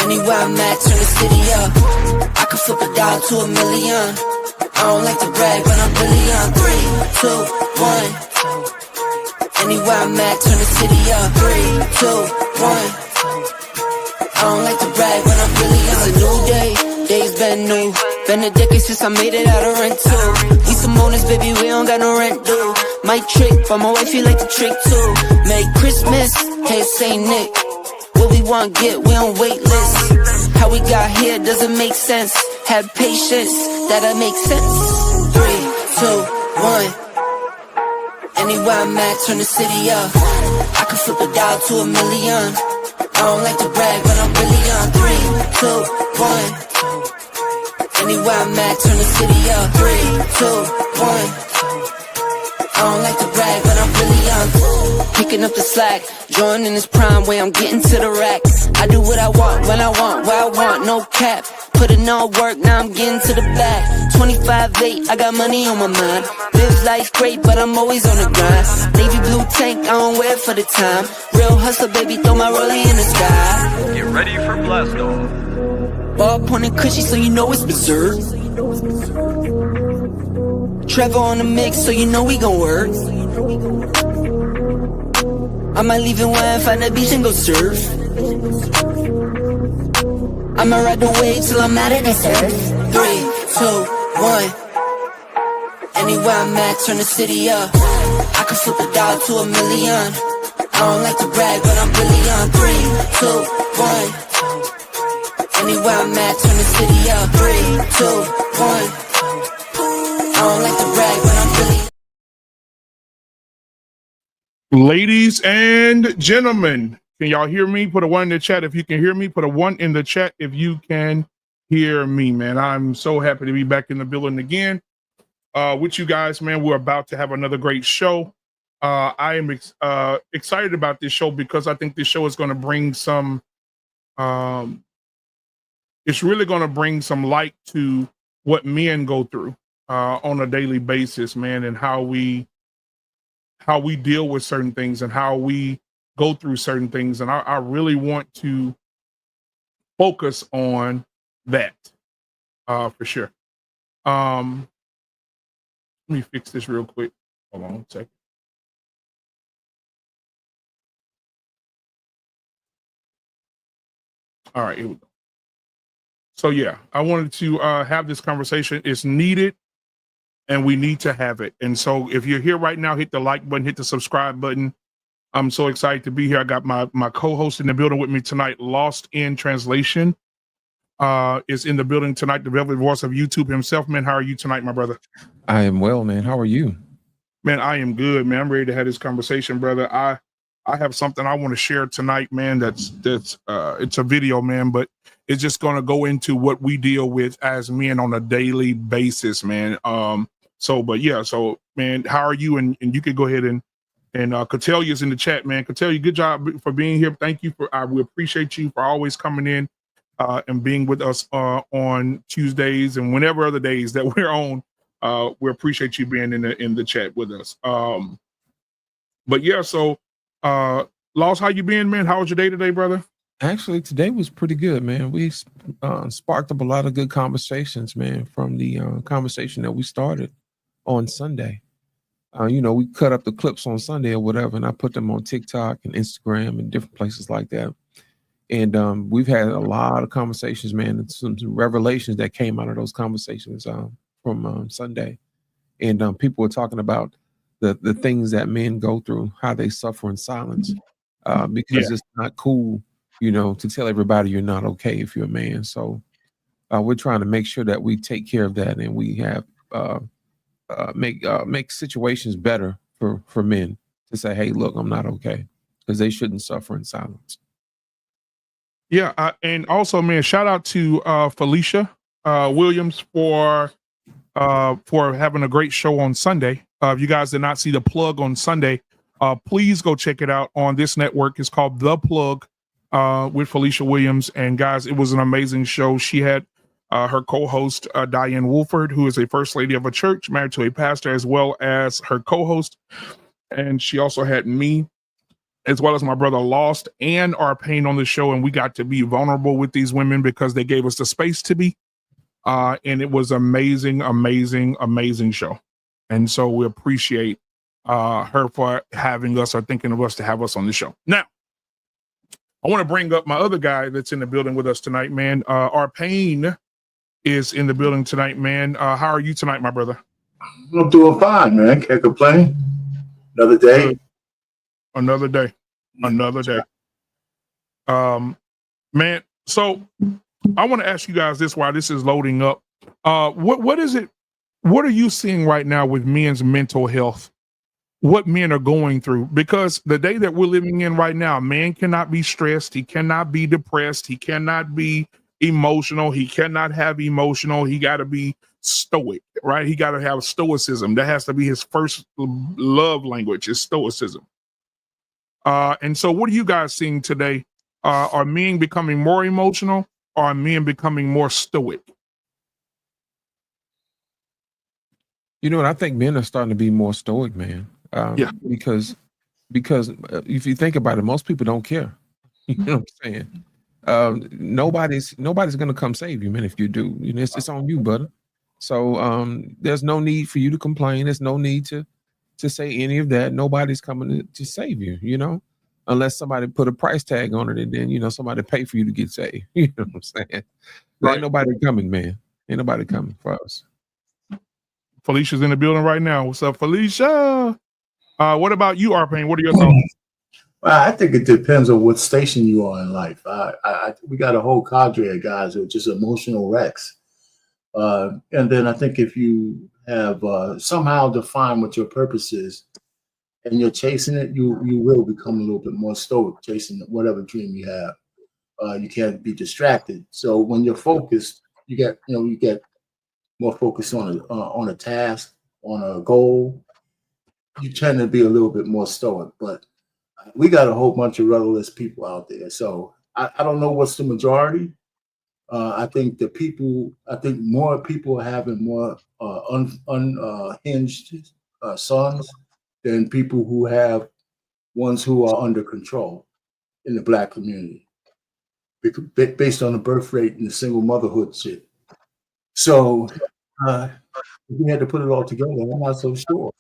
Anywhere I'm at, turn the city up. I can flip a dollar to $1 million. I don't like to brag, but I'm really on. 3, 2, 1. Anywhere I'm at, turn the city up. 3, 2, 1. I don't like to brag, but I'm really on. It's a new day, days been new. Been a decade since I made it out of rent too. We some owners, baby, we don't got no rent due. My trick, but my wife, you like the trick too. Merry Christmas, hey Saint Nick. What we want get, we on wait list. How we got here doesn't make sense. Have patience, that'll make sense. 3, 2, 1. Anywhere I'm at, turn the city up. I can flip a dollar to $1 million. I don't like to brag, but I'm really on. 3, 2, 1. Anywhere I'm at, turn the city up. 3, 2, 1. I don't like to brag, but I'm really on. Picking up the slack, joining this prime way, I'm getting to the rack. I do what I want, when I want, where I want, no cap. Put in all work, now I'm getting to the back. 25-8, I got money on my mind. Live life great, but I'm always on the grind. Navy blue tank, I don't wear it for the time. Real hustler, baby, throw my rollie in the sky. Get ready for blast off. Ball pointing cushy, so you know it's berserk. Trevor on the mix, so you know we gon' work. I might leave it one, find the beach and go surf. I'ma ride the wave till I'm out of the surf. 3, 2, 1. Anywhere I'm at, turn the city up. I can flip a dollar to $1 million. I don't like to brag, but I'm really on. 3, 2, 1. Anywhere I'm at, turn the city up. 3, 2, 1. I don't like to brag, but I'm really. Ladies and gentlemen, can y'all hear me? Put a 1 in the chat if you can hear me. Put a 1 in the chat if you can hear me, man. I'm so happy to be back in the building again with you guys, man. We're about to have another great show. I am excited about this show because I think this show is going to bring some. It's really going to bring some light to what men go through on a daily basis, man, and how we deal with certain things and how we go through certain things. And I really want to focus on that for sure. Let me fix this real quick. Hold on a second. All right, here we go. So yeah, I wanted to have this conversation. It's needed and we need to have it. And so if you're here right now, hit the like button, hit the subscribe button. I'm so excited to be here. I got my co-host in the building with me tonight. Lost in Translation is in the building tonight. The velvet voice of YouTube himself, man. How are you tonight, my brother? I am well, man. How are you? Man, I am good, man. I'm ready to have this conversation, brother. I have something I want to share tonight, man. That's it's a video, man, but it's just going to go into what we deal with as men on a daily basis, man. So man, how are you? And you can go ahead and Catelia's in the chat, man. Catelia, good job for being here. Thank you we appreciate you for always coming in and being with us on Tuesdays and whenever other days that we're on. We appreciate you being in the chat with us. But yeah, so Laws, how you been, man? How was your day today, brother? Actually, today was pretty good, man. We sparked up a lot of good conversations, man, from the conversation that we started on Sunday. We cut up the clips on Sunday or whatever, and I put them on TikTok and Instagram and different places like that. And we've had a lot of conversations, man, and some revelations that came out of those conversations from Sunday. And people were talking about the things that men go through, how they suffer in silence, because it's not cool, to tell everybody you're not okay if you're a man. So we're trying to make sure that we take care of that, and we have make situations better for men to say, hey, look, I'm not okay, because they shouldn't suffer in silence. Yeah, and also, man, shout out to Felicia Williams for having a great show on Sunday. If you guys did not see the plug on Sunday, please go check it out on this network. It's called The Plug with Felicia Williams. And guys, it was an amazing show. She had her co-host, Diane Wolford, who is a first lady of a church, married to a pastor, as well as her co-host. And she also had me as well as my brother Lost and our pain on the show. And we got to be vulnerable with these women because they gave us the space to be. And it was amazing, amazing, amazing show. And so we appreciate her for having us or thinking of us to have us on the show. Now, I want to bring up my other guy that's in the building with us tonight, man. Our pain is in the building tonight, man. How are you tonight, my brother? I'm doing fine, man. Can't complain. Another day. Another day. Another day. Man, so I want to ask you guys this while this is loading up. What is it? What are you seeing right now with men's mental health? What men are going through? Because the day that we're living in right now, man cannot be stressed. He cannot be depressed. He cannot be emotional. He cannot have emotional. He got to be stoic, right? He got to have stoicism. That has to be his first love language, is stoicism. And so what are you guys seeing today? Are men becoming more emotional, or are men becoming more stoic? You know what? I think men are starting to be more stoic, man. Yeah. Because if you think about it, most people don't care. You know what I'm saying? Nobody's gonna come save you, man. If you do, you know, it's on you, brother. So there's no need for you to complain. There's no need to say any of that. Nobody's coming to save you, you know, unless somebody put a price tag on it and then, you know, somebody pay for you to get saved. You know what I'm saying? Right. Ain't nobody coming, man. Ain't nobody coming for us. Felicia's in the building right now. What's up, Felicia? What about you, Arpain? What are your thoughts? Well, I think it depends on what station you are in life. We got a whole cadre of guys who are just emotional wrecks. And then I think if you have somehow defined what your purpose is and you're chasing it, you will become a little bit more stoic, chasing whatever dream you have. You can't be distracted. So when you're focused, you get more focused on a task, on a goal. You tend to be a little bit more stoic, but we got a whole bunch of rudderless people out there. So I don't know what's the majority. I think more people are having more unhinged sons than people who have ones who are under control in the Black community, based on the birth rate and the single motherhood shit. So if we had to put it all together, I'm not so sure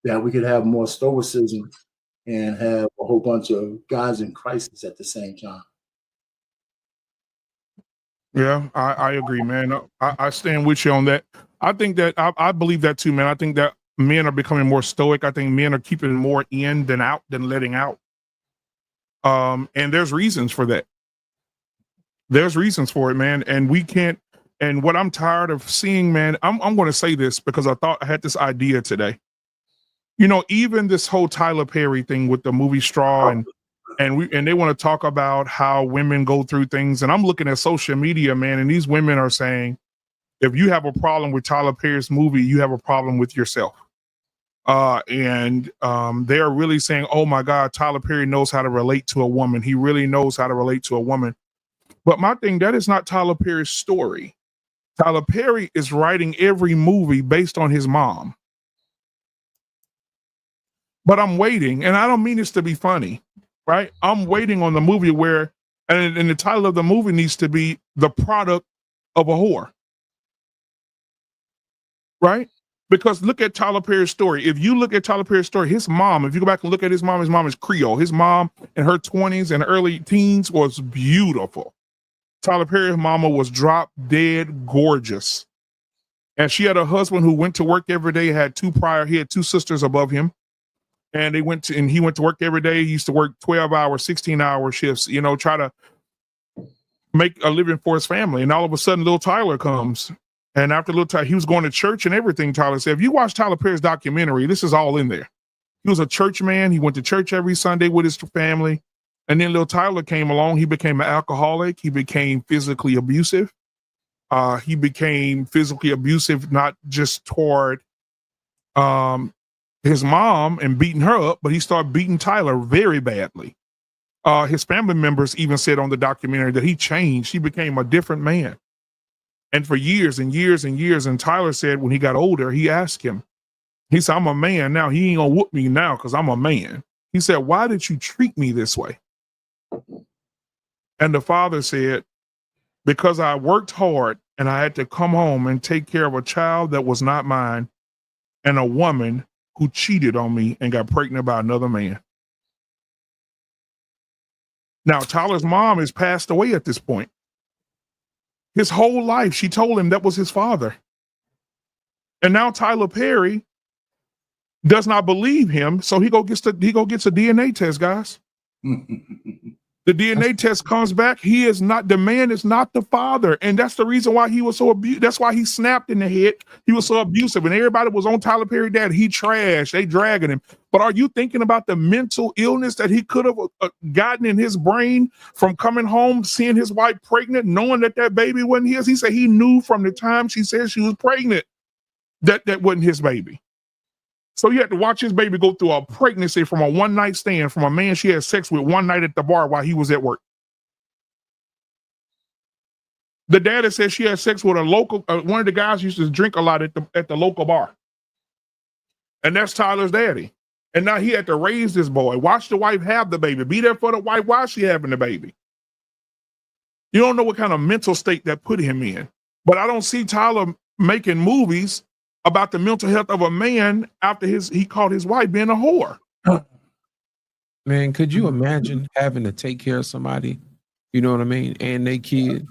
that we could have more stoicism and have a whole bunch of guys in crisis at the same time. Yeah, I agree, man. I stand with you on that. I think that I believe that too, man. I think that men are becoming more stoic. I think men are keeping more in than out than letting out. And there's reasons for that. There's reasons for it, man. And we can't. And what I'm tired of seeing, man, I'm going to say this because I thought I had this idea today. You know, even this whole Tyler Perry thing with the movie Straw, and they want to talk about how women go through things. And I'm looking at social media, man, and these women are saying, if you have a problem with Tyler Perry's movie, you have a problem with yourself. And they are really saying, oh my God, Tyler Perry knows how to relate to a woman. He really knows how to relate to a woman. But my thing, that is not Tyler Perry's story. Tyler Perry is writing every movie based on his mom. But I'm waiting, and I don't mean this to be funny, right? I'm waiting on the movie where, and the title of the movie needs to be The Product of a Whore, right? Because look at Tyler Perry's story. If you look at Tyler Perry's story, his mom, if you go back and look at his mom is Creole. His mom in her 20s and early teens was beautiful. Tyler Perry's mama was drop dead gorgeous. And she had a husband who went to work every day, he had two sisters above him. And he went to work every day. He used to work 12-hour, 16-hour shifts, you know, try to make a living for his family. And all of a sudden, little Tyler comes. And after little Tyler, he was going to church and everything, Tyler said. If you watch Tyler Perry's documentary, this is all in there. He was a church man. He went to church every Sunday with his family. And then little Tyler came along. He became an alcoholic. He became physically abusive. He became physically abusive, not just toward his mom and beating her up, but he started beating Tyler very badly. His family members even said on the documentary that he changed. He became a different man. And for years and years and years, and Tyler said when he got older, he asked him, he said, I'm a man now. He ain't gonna whoop me now because I'm a man. He said, "Why did you treat me this way?" And the father said, "Because I worked hard and I had to come home and take care of a child that was not mine and a woman who cheated on me and got pregnant by another man." Now, Tyler's mom has passed away at this point. His whole life, she told him that was his father. And now Tyler Perry does not believe him, so he gets a DNA test, guys. The DNA test comes back. The man is not the father. And that's the reason why he was so abused. That's why he snapped in the head. He was so abusive. And everybody was on Tyler Perry dad. He trashed. They dragging him. But are you thinking about the mental illness that he could have gotten in his brain from coming home, seeing his wife pregnant, knowing that baby wasn't his? He said he knew from the time she said she was pregnant that wasn't his baby. So he had to watch his baby go through a pregnancy from a one-night stand from a man she had sex with one night at the bar while he was at work. The dad said she had sex with a local, one of the guys used to drink a lot at the local bar. And that's Tyler's daddy. And now he had to raise this boy, watch the wife have the baby, be there for the wife while she having the baby. You don't know what kind of mental state that put him in. But I don't see Tyler making movies about the mental health of a man after he called his wife being a whore. Man, could you imagine having to take care of somebody, you know what I mean, and they kid,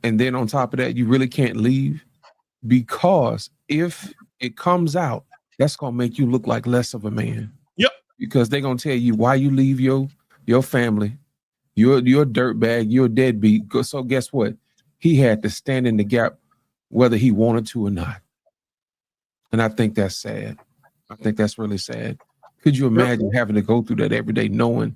and then on top of that, you really can't leave? Because if it comes out, that's gonna make you look like less of a man. Yep. Because they're gonna tell you why you leave your family. You're a dirtbag, you're a deadbeat. So guess what? He had to stand in the gap whether he wanted to or not. And I think that's sad. I think that's really sad. Could you imagine having to go through that every day, knowing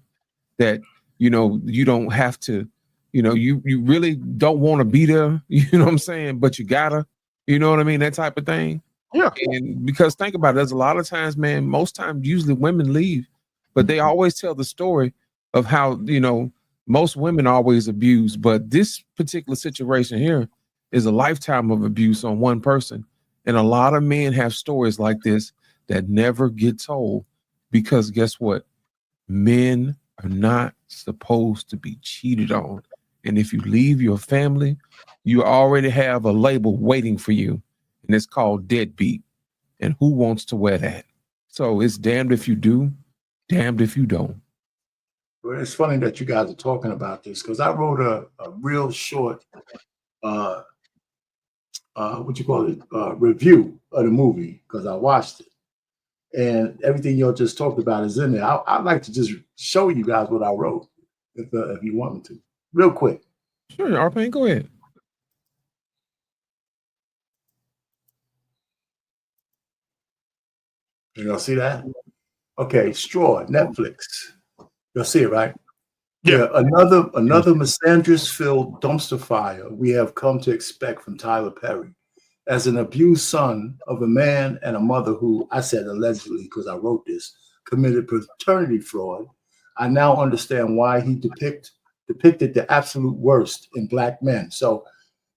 that, you don't have to, you really don't want to be there, you know what I'm saying? But you gotta, you know what I mean? That type of thing. Yeah. And because think about it, there's a lot of times, man, most times, usually women leave, but they always tell the story of how, most women always abuse. But this particular situation here is a lifetime of abuse on one person. And a lot of men have stories like this that never get told because guess what? Men are not supposed to be cheated on. And if you leave your family, you already have a label waiting for you. And it's called deadbeat. And who wants to wear that? So it's damned if you do, damned if you don't. Well, it's funny that you guys are talking about this because I wrote a real short review of the movie because I watched it, and everything y'all just talked about is in there. I'd like to just show you guys what I wrote, if you want me to, real quick. Sure, Arpain, go ahead. Y'all see that? Okay, Straw, Netflix. You'll see it, right? Yeah, another misandrous-filled dumpster fire we have come to expect from Tyler Perry. As an abused son of a man and a mother who, I said allegedly because I wrote this, committed paternity fraud, I now understand why he depicted the absolute worst in black men. So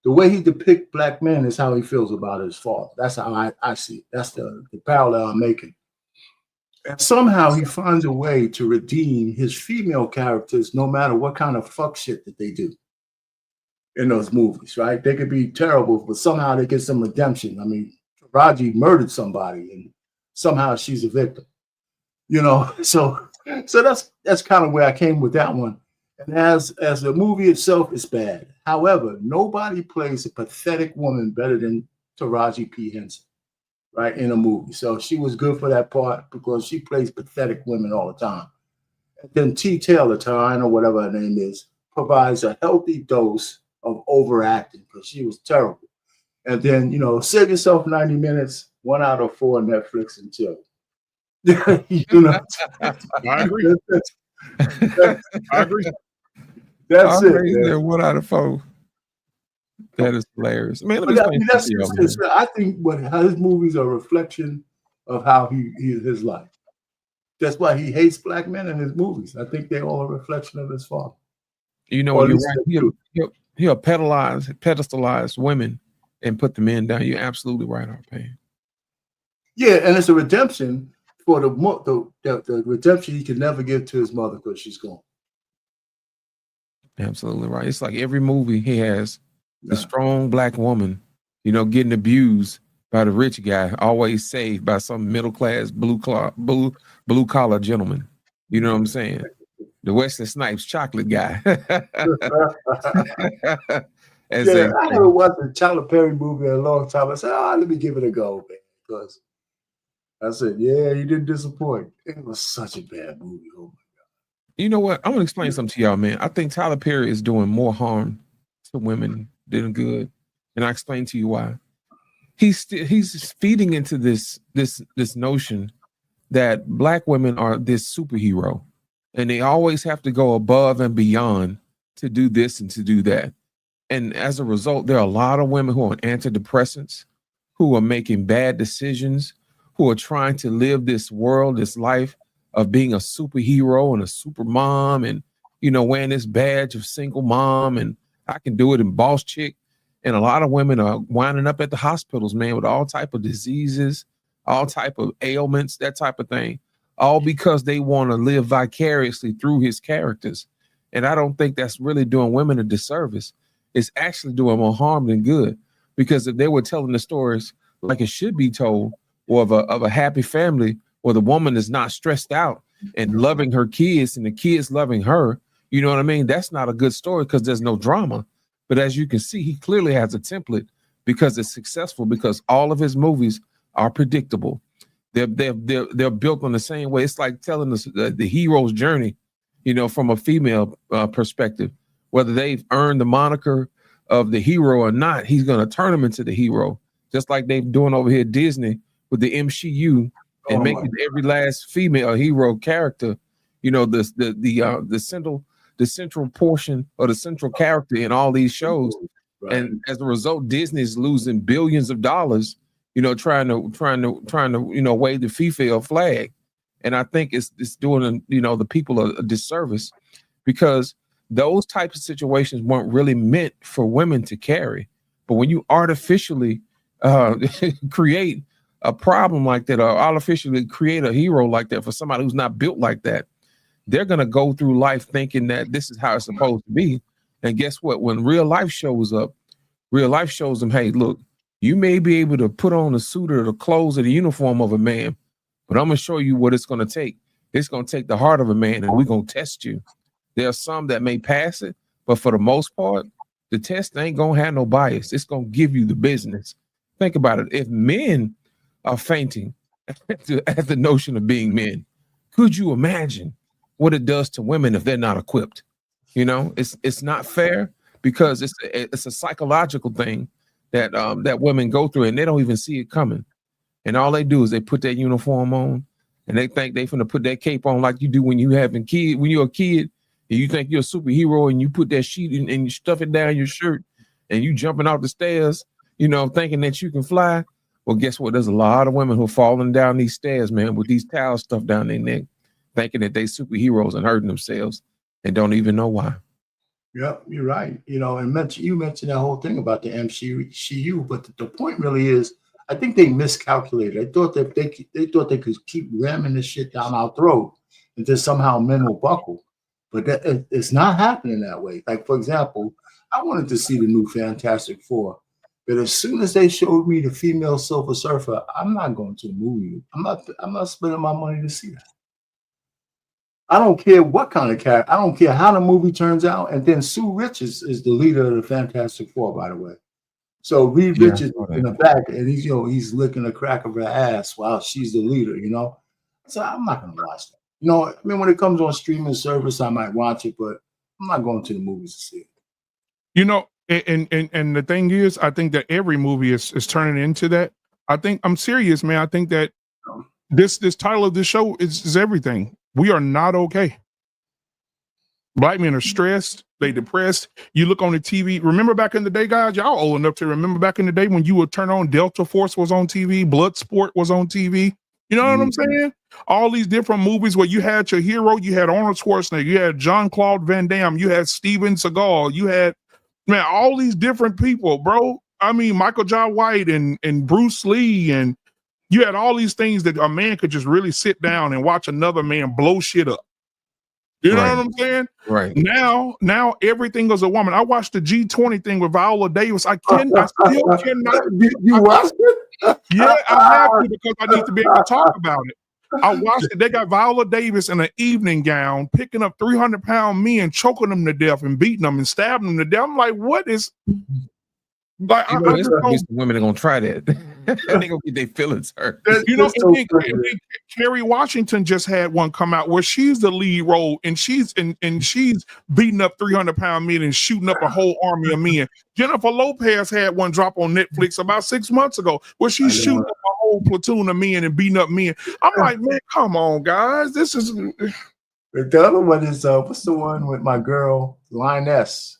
the way he depicts black men is how he feels about his father. That's how I see it. That's the parallel I'm making. And somehow he finds a way to redeem his female characters no matter what kind of fuck shit that they do in those movies, right? They could be terrible, but somehow they get some redemption. I mean, Raji murdered somebody and somehow she's a victim, So that's kind of where I came with that one. And as the movie itself is bad. However, nobody plays a pathetic woman better than Taraji P. Henson, right, in a movie. So she was good for that part because she plays pathetic women all the time. And then T. Taylor, Taryn, or whatever her name is, provides a healthy dose of overacting because she was terrible. And then, save yourself 90 minutes, 1 out of 4 Netflix and chill. I agree. I agree. That's it. 1 out of 4. That is hilarious, man. I think how his movies are a reflection of how his life. That's why he hates black men in his movies. I think they're all a reflection of his father. You're right. He'll pedestalize women and put the men down. You're absolutely right, Arpain. Yeah, and it's a redemption for the redemption he can never give to his mother because she's gone. Absolutely right. It's like every movie he has the Yeah. strong black woman, you know, getting abused by the rich guy, always saved by some middle class blue collar gentleman. You know what I'm saying? The Wesley Snipes chocolate guy. As Yeah, I they haven't watched a Tyler Perry movie in a long time. I said, let me give it a go, man. Because I said, yeah, you didn't disappoint. It was such a bad movie. Oh my God. You know what? I'm gonna explain something to y'all, man. I think Tyler Perry is doing more harm to women than good, and I explain to you why. He's feeding into this notion that black women are this superhero, and they always have to go above and beyond to do this and to do that. And as a result, there are a lot of women who are on antidepressants, who are making bad decisions, who are trying to live this world, this life of being a superhero and a super mom, and, you know, wearing this badge of single mom, and I can do it in boss chick. And a lot of women are winding up at the hospitals, man, with all type of diseases, all type of ailments, that type of thing, all because they want to live vicariously through his characters. And I don't think that's really doing women a disservice. It's actually doing more harm than good, because if they were telling the stories like it should be told, or of a happy family where the woman is not stressed out and loving her kids and the kids loving her, you know what I mean? That's not a good story because there's no drama. But as you can see, he clearly has a template because it's successful, because all of his movies are predictable. They're built on the same way. It's like telling us the hero's journey, you know, from a female perspective. Whether they've earned the moniker of the hero or not, he's going to turn them into the hero, just like they're doing over here at Disney with the MCU, and making every last female hero character, you know, the central portion or the central character in all these shows. Right. And as a result, Disney's losing billions of dollars, you know, trying to you know, wave the female flag. And I think it's doing, you know, the people a disservice, because those types of situations weren't really meant for women to carry. But when you artificially create a problem like that, or artificially create a hero like that for somebody who's not built like that, they're going to go through life thinking that this is how it's supposed to be. And guess what? When real life shows up, real life shows them, hey, look, you may be able to put on a suit or the clothes or the uniform of a man, but I'm going to show you what it's going to take. It's going to take the heart of a man, and we're going to test you. There are some that may pass it, but for the most part, the test ain't going to have no bias. It's going to give you the business. Think about it. If men are fainting at the notion of being men, could you imagine what it does to women if they're not equipped? You know, it's not fair, because it's a psychological thing that that women go through, and they don't even see it coming. And all they do is they put that uniform on, and they think they finna put that cape on like you do when you're a kid, and you think you're a superhero, and you put that sheet and you stuff it down your shirt, and you jumping out the stairs, you know, thinking that you can fly. Well, guess what? There's a lot of women who are falling down these stairs, man, with these towels stuffed down their neck, thinking that they superheroes and hurting themselves and don't even know why. Yeah, you're right. You know, and you mentioned that whole thing about the MCU, but the point really is, I think they miscalculated. They thought that they thought they could keep ramming this shit down our throat, and then somehow men will buckle. But it's not happening that way. Like, for example, I wanted to see the new Fantastic Four, but as soon as they showed me the female Silver Surfer, I'm not going to the movie. I'm not spending my money to see that. I don't care what kind of character. I don't care how the movie turns out. And then Sue Rich is the leader of the Fantastic Four, by the way. So Reed Richards in the back, and he's licking the crack of her ass while she's the leader. You know, so I'm not going to watch that. You know, I mean, when it comes on streaming service, I might watch it, but I'm not going to the movies to see it. You know, and the thing is, I think that every movie is turning into that. I'm serious, man. I think that this title of this show is everything. We are not okay. Black men are stressed. They depressed. You look on the TV. Remember back in the day, guys, y'all old enough to remember back in the day when you would turn on Delta Force was on TV, Bloodsport was on TV. You know what I'm saying? All these different movies where you had your hero, you had Arnold Schwarzenegger, you had Jean-Claude Van Damme, you had Steven Seagal, you had, man, all these different people, bro. I mean, Michael Jai White and Bruce Lee and You had all these things that a man could just really sit down and watch another man blow shit up. You know what I'm saying? Right. Now everything is a woman. I watched the G20 thing with Viola Davis. I still cannot. You watched it? Yeah, I have to because I need to be able to talk about it. I watched it. They got Viola Davis in an evening gown, picking up 300-pound men, choking them to death and beating them and stabbing them to death. I'm like, what is? Like, women are gonna try that. They gonna get their feelings hurt. You know, and then Kerry Washington just had one come out where she's the lead role, and she's beating up 300-pound men and shooting up a whole army of men. Jennifer Lopez had one drop on Netflix about 6 months ago where she's shooting up a whole platoon of men and beating up men. I'm like, man, come on, guys, this is. The other one is what's the one with my girl Lioness?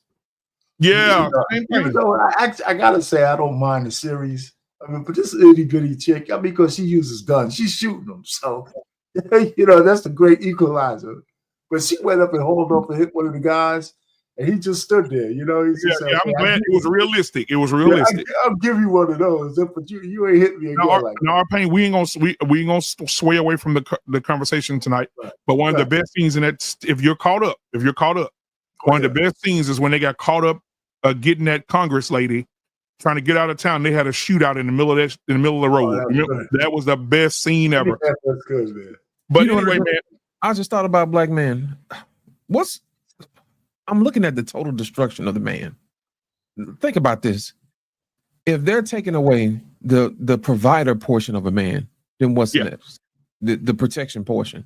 Yeah, even though I gotta say I don't mind the series. I mean, but this itty bitty chick, because she uses guns, she's shooting them. So that's the great equalizer. But she went up and hauled up and hit one of the guys, and he just stood there. He just said, I'm glad it was realistic. It was realistic. I'll give you one of those, but you ain't hitting me again. Our pain. We ain't gonna sway away from the conversation tonight. Right. But one of the best scenes in that, if you're caught up, one of the best scenes is when they got caught up getting that Congress lady trying to get out of town. They had a shootout in the middle of the road. That was the best scene ever. That's good, man. But anyway, man, I just thought about black men. I'm looking at the total destruction of the man. Think about this. If they're taking away the provider portion of a man, then what's next? The protection portion.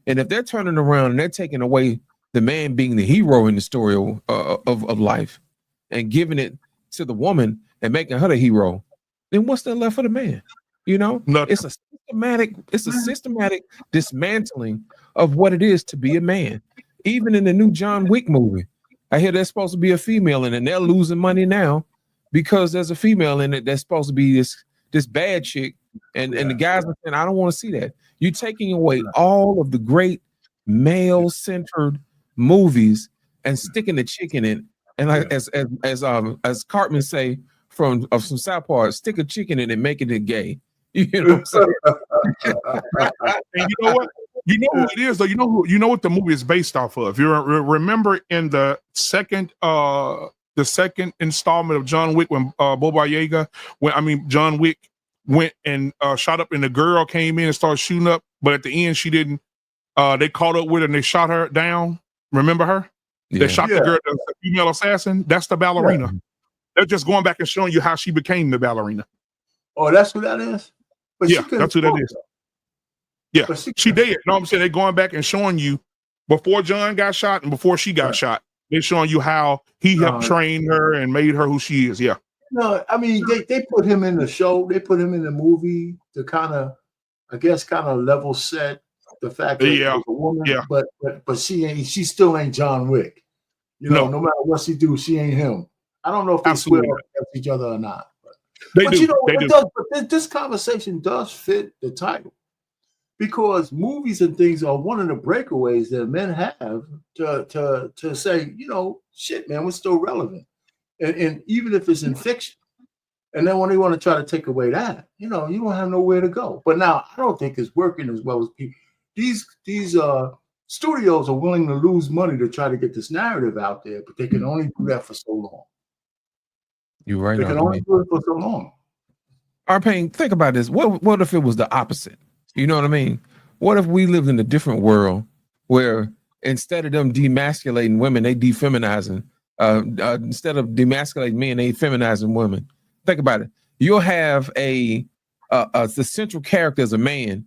And if they're turning around and they're taking away the man being the hero in the story of life and giving it to the woman and making her the hero, then what's there left for the man? Nothing. It's a systematic dismantling of what it is to be a man. Even in the new John Wick movie, I hear there's supposed to be a female in it, and they're losing money now because there's a female in it that's supposed to be this bad chick, and the guys are saying, I don't want to see that. You're taking away all of the great male-centered movies and sticking the chick in it. And like as Cartman say from South Park, stick a chicken in it and make it gay. You know what I'm saying? And you know what? You know who it is, though. You know what the movie is based off of. You remember in the second installment of John Wick when John Wick went and shot up, and the girl came in and started shooting up, but at the end she didn't. They caught up with her and they shot her down. Remember her? Yeah. They shot the girl, the female assassin. That's the ballerina. Yeah. They're just going back and showing you how she became the ballerina. Oh, that's who that is? But that's who that is. Yeah, she did. No, I'm saying they're going back and showing you before John got shot and before she got shot. They're showing you how he helped train her and made her who she is. Yeah. No, I mean they put him in the show. They put him in the movie to kind of level set the fact that she's a woman. Yeah. But she still ain't John Wick. No matter what she do, she ain't him. I don't know if they swear against each other or not. But this conversation does fit the title. Because movies and things are one of the breakaways that men have to say, shit, man, we're still relevant. And even if it's in fiction. And then when they want to try to take away that, you don't have nowhere to go. But now I don't think it's working as well as people. These studios are willing to lose money to try to get this narrative out there, but they can only do that for so long. You're right. They can only do it for so long. Arpain, think about this. What if it was the opposite? You know what I mean? What if we lived in a different world where instead of them demasculating women, they defeminizing? Instead of demasculating men, they feminizing women. Think about it. You'll have the central character as a man,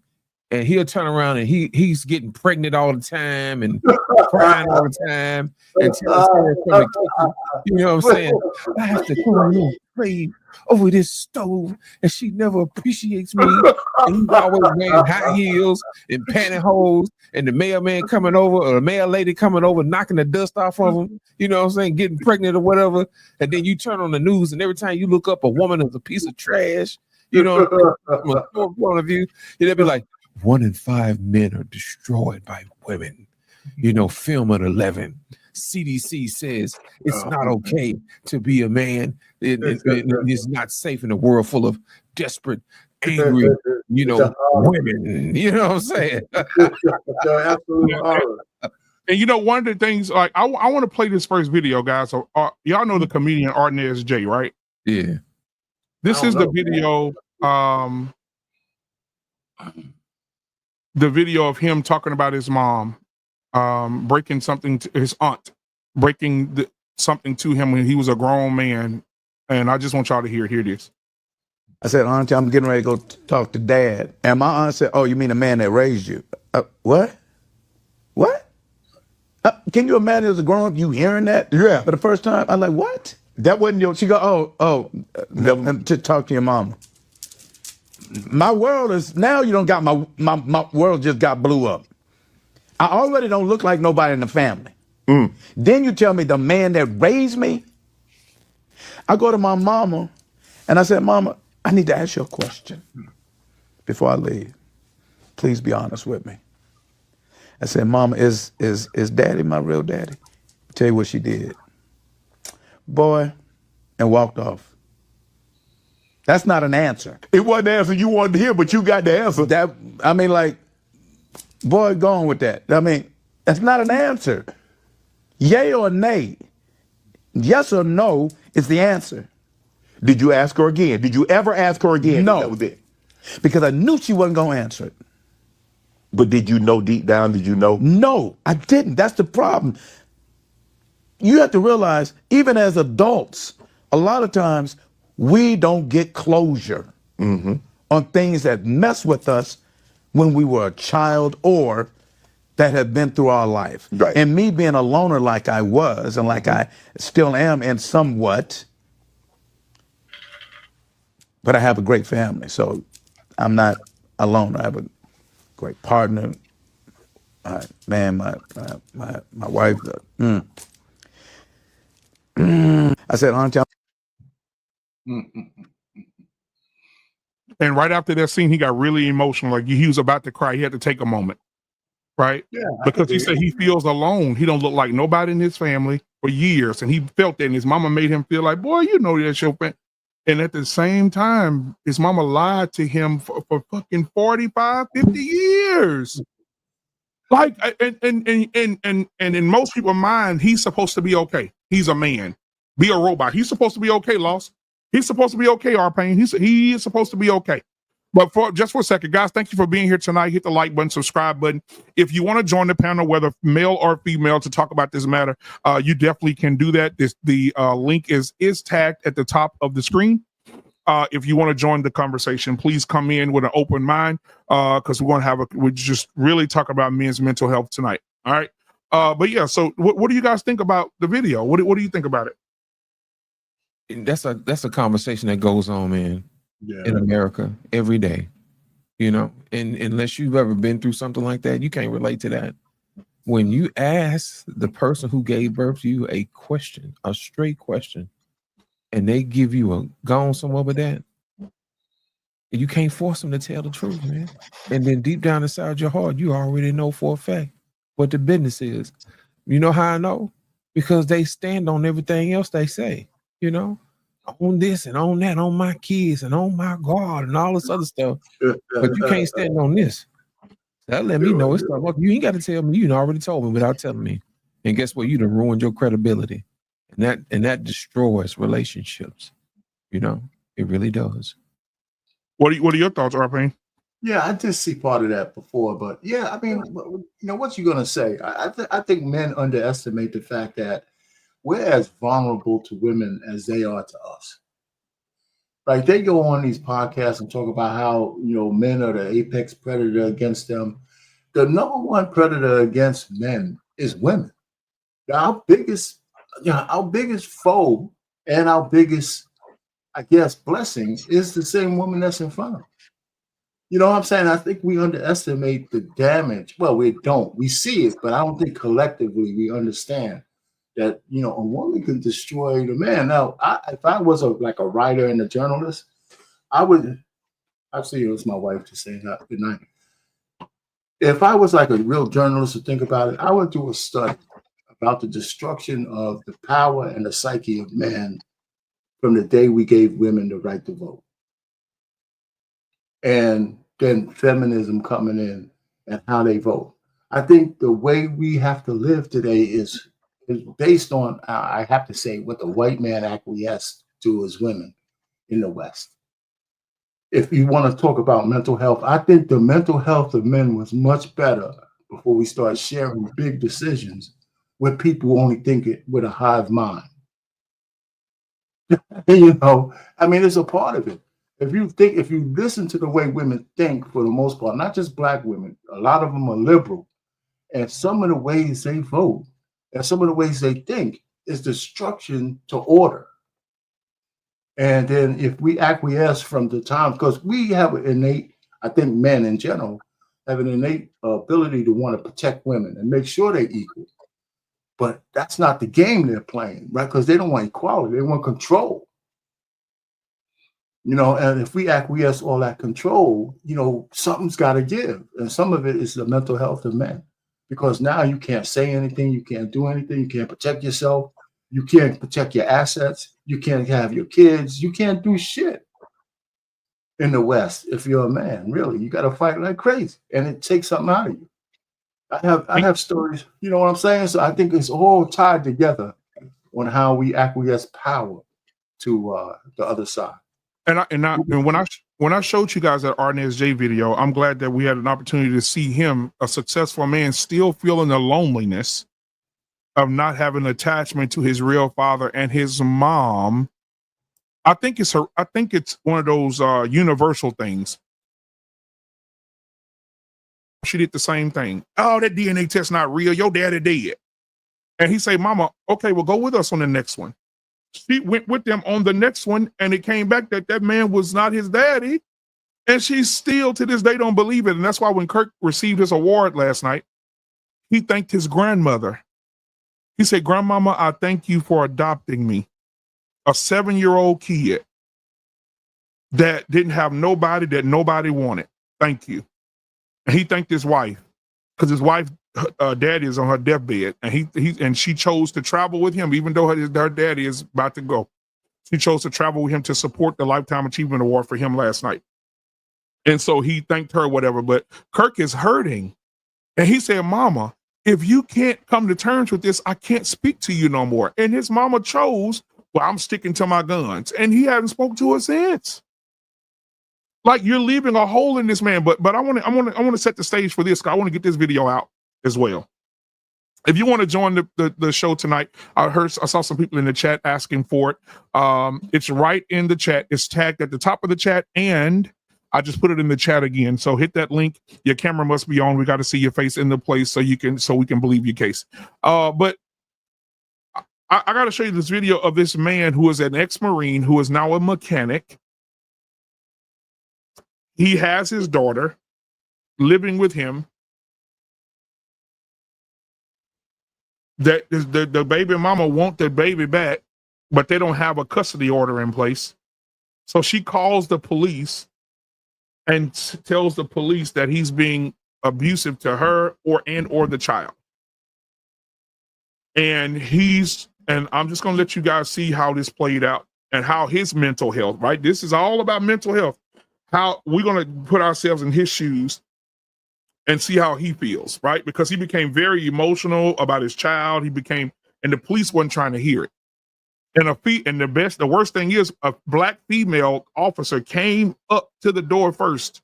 and he'll turn around and he's getting pregnant all the time and crying all the time and telling her from the kitchen, you know what I'm saying? I have to go and pray over this stove and she never appreciates me. And he's always wearing high heels and pantyhose, and the mailman coming over or the mail lady coming over, knocking the dust off of him, you know what I'm saying, getting pregnant or whatever. And then you turn on the news and every time you look up, a woman is a piece of trash, you know, from a store point of view, they'll be like, 1 in 5 men are destroyed by women. Film at 11. CDC says it's not okay to be a man. It's not safe in a world full of desperate angry, you It's a know, horror. women. You know what I'm saying? It's an absolute horror. And you know, one of the things, like, I want to play this first video, guys. So, y'all know the comedian Arnez J, right? Yeah. This is the video. The video of him talking about his mom, breaking something to his aunt, breaking something to him when he was a grown man. And I just want y'all to hear this. I said, Auntie, I'm getting ready to go talk to Dad. And my aunt said, oh, you mean the man that raised you? What? What? Can you imagine as a grown up, you hearing that? Yeah. For the first time? I'm like, what? That wasn't your. She go, to talk to your mama. My world is, now you don't got my world just got blew up. I already don't look like nobody in the family. Then you tell me the man that raised me. I go to my mama and I said, Mama, I need to ask you a question before I leave. Please be honest with me. I said, Mama, is Daddy my real daddy? I'll tell you what she did. Boy, and walked off. That's not an answer. It wasn't the answer you wanted to hear, but you got the answer. Boy, go on with that. That's not an answer. Yay or nay? Yes or no is the answer. Did you ask her again? Did you ever ask her again? No. That was it. Because I knew she wasn't going to answer it. But did you know deep down? Did you know? No, I didn't. That's the problem. You have to realize, even as adults, a lot of times we don't get closure on things that mess with us when we were a child or that have been through our life. Right. And me being a loner like I was and like I still am and somewhat, but I have a great family, so I'm not a loner. I have a great partner. My wife. I said, Auntie. And right after that scene, he got really emotional. Like he was about to cry. He had to take a moment, right? Yeah, because he said he feels alone. He don't look like nobody in his family for years, and he felt that. And his mama made him feel like, boy, you know that's your family. And at the same time, his mama lied to him for fucking 45, 50 years. Like, and in most people's mind, he's supposed to be okay. He's a man. Be a robot. He's supposed to be okay, Loss. He's supposed to be okay, R-Pain. He is supposed to be okay. But for a second, guys, thank you for being here tonight. Hit the like button, subscribe button. If you want to join the panel, whether male or female, to talk about this matter, you definitely can do that. The link is tagged at the top of the screen. If you want to join the conversation, please come in with an open mind, because we're just really talking about men's mental health tonight. All right. But yeah, so what do you guys think about the video? What do you think about it? That's a conversation that goes on, man, in America every day, you know, and unless you've ever been through something like that, you can't relate to that. When you ask the person who gave birth to you a question, a straight question, and they give you a gone somewhere with that, you can't force them to tell the truth, man. And then deep down inside your heart, you already know for a fact what the business is. You know how I know? Because they stand on everything else they say, you know, on this and on that, on my kids and on my God and all this other stuff. But you can't stand on this. That let me know it's not. You ain't got to tell me. You already told me without telling me. And guess what? You done ruined your credibility. And that destroys relationships. You know, it really does. What are your thoughts, R-Pain? Yeah, I did see part of that before, but yeah, I mean, you know, what you gonna say? I think men underestimate the fact that we're as vulnerable to women as they are to us. Like, they go on these podcasts and talk about how, you know, men are the apex predator against them. The number one predator against men is women. Our biggest foe and our biggest, I guess, blessing is the same woman that's in front of them. You know what I'm saying? I think we underestimate the damage. Well, we don't. We see it, but I don't think collectively we understand that, you know, a woman can destroy the man. Now, if I was a writer and a journalist, I'll see it's my wife to say that. Good night. If I was like a real journalist to think about it, I would do a study about the destruction of the power and the psyche of man from the day we gave women the right to vote. and then feminism coming in and how they vote. I think the way we have to live today is based on, I have to say, what the white man acquiesced to as women in the West. If you want to talk about mental health, I think the mental health of men was much better before we start sharing big decisions with people who only think it with a hive mind. You know, I mean, it's a part of it. If you listen to the way women think, for the most part, not just black women, a lot of them are liberal, and some of the ways they vote and some of the ways they think is destruction to order. And then if we acquiesce from the time, because we have an innate, I think men in general have an innate ability to want to protect women and make sure they're equal. But that's not the game they're playing, right? Because they don't want equality, they want control. You know, and if we acquiesce all that control, you know, something's got to give. And some of it is the mental health of men. Because now you can't say anything, you can't do anything, you can't protect yourself, you can't protect your assets, you can't have your kids, you can't do shit in the West if you're a man, really. You got to fight like crazy, and it takes something out of you. I have stories, you know what I'm saying? So I think it's all tied together on how we acquiesce power to the other side. And when I showed you guys that Arnez J video, I'm glad that we had an opportunity to see him, a successful man, still feeling the loneliness of not having attachment to his real father and his mom. I think it's one of those universal things. She did the same thing. Oh, that DNA test not real. Your daddy dead. And he say, Mama, okay, well, go with us on the next one. She went with them on the next one, and it came back that man was not his daddy. And she still, to this day, don't believe it. And that's why when Kirk received his award last night, he thanked his grandmother. He said, Grandmama, I thank you for adopting me. A 7-year-old kid that didn't have nobody, that nobody wanted. Thank you. And he thanked his wife, because his wife, daddy is on her deathbed, and she chose to travel with him, even though her daddy is about to go. She chose to travel with him to support the Lifetime Achievement Award for him last night. And so he thanked her, whatever. But Kirk is hurting. And he said, Mama, if you can't come to terms with this, I can't speak to you no more. And his mama chose, well, I'm sticking to my guns. And he hasn't spoken to her since. Like, you're leaving a hole in this man. But I want to set the stage for this, because I want to get this video out as well. If you want to join the show tonight, I saw some people in the chat asking for it. It's right in the chat. It's tagged at the top of the chat, and I just put it in the chat again. So hit that link. Your camera must be on. We got to see your face in the place so we can believe your case. But I got to show you this video of this man who is an ex-Marine who is now a mechanic. He has his daughter living with him. That the baby mama want the baby back, but they don't have a custody order in place. So she calls the police and tells the police that he's being abusive to her or the child. And I'm just going to let you guys see how this played out and how his mental health, right? This is all about mental health. How we're going to put ourselves in his shoes and see how he feels, right? Because he became very emotional about his child. And the police wasn't trying to hear it. And the worst thing is, a black female officer came up to the door first.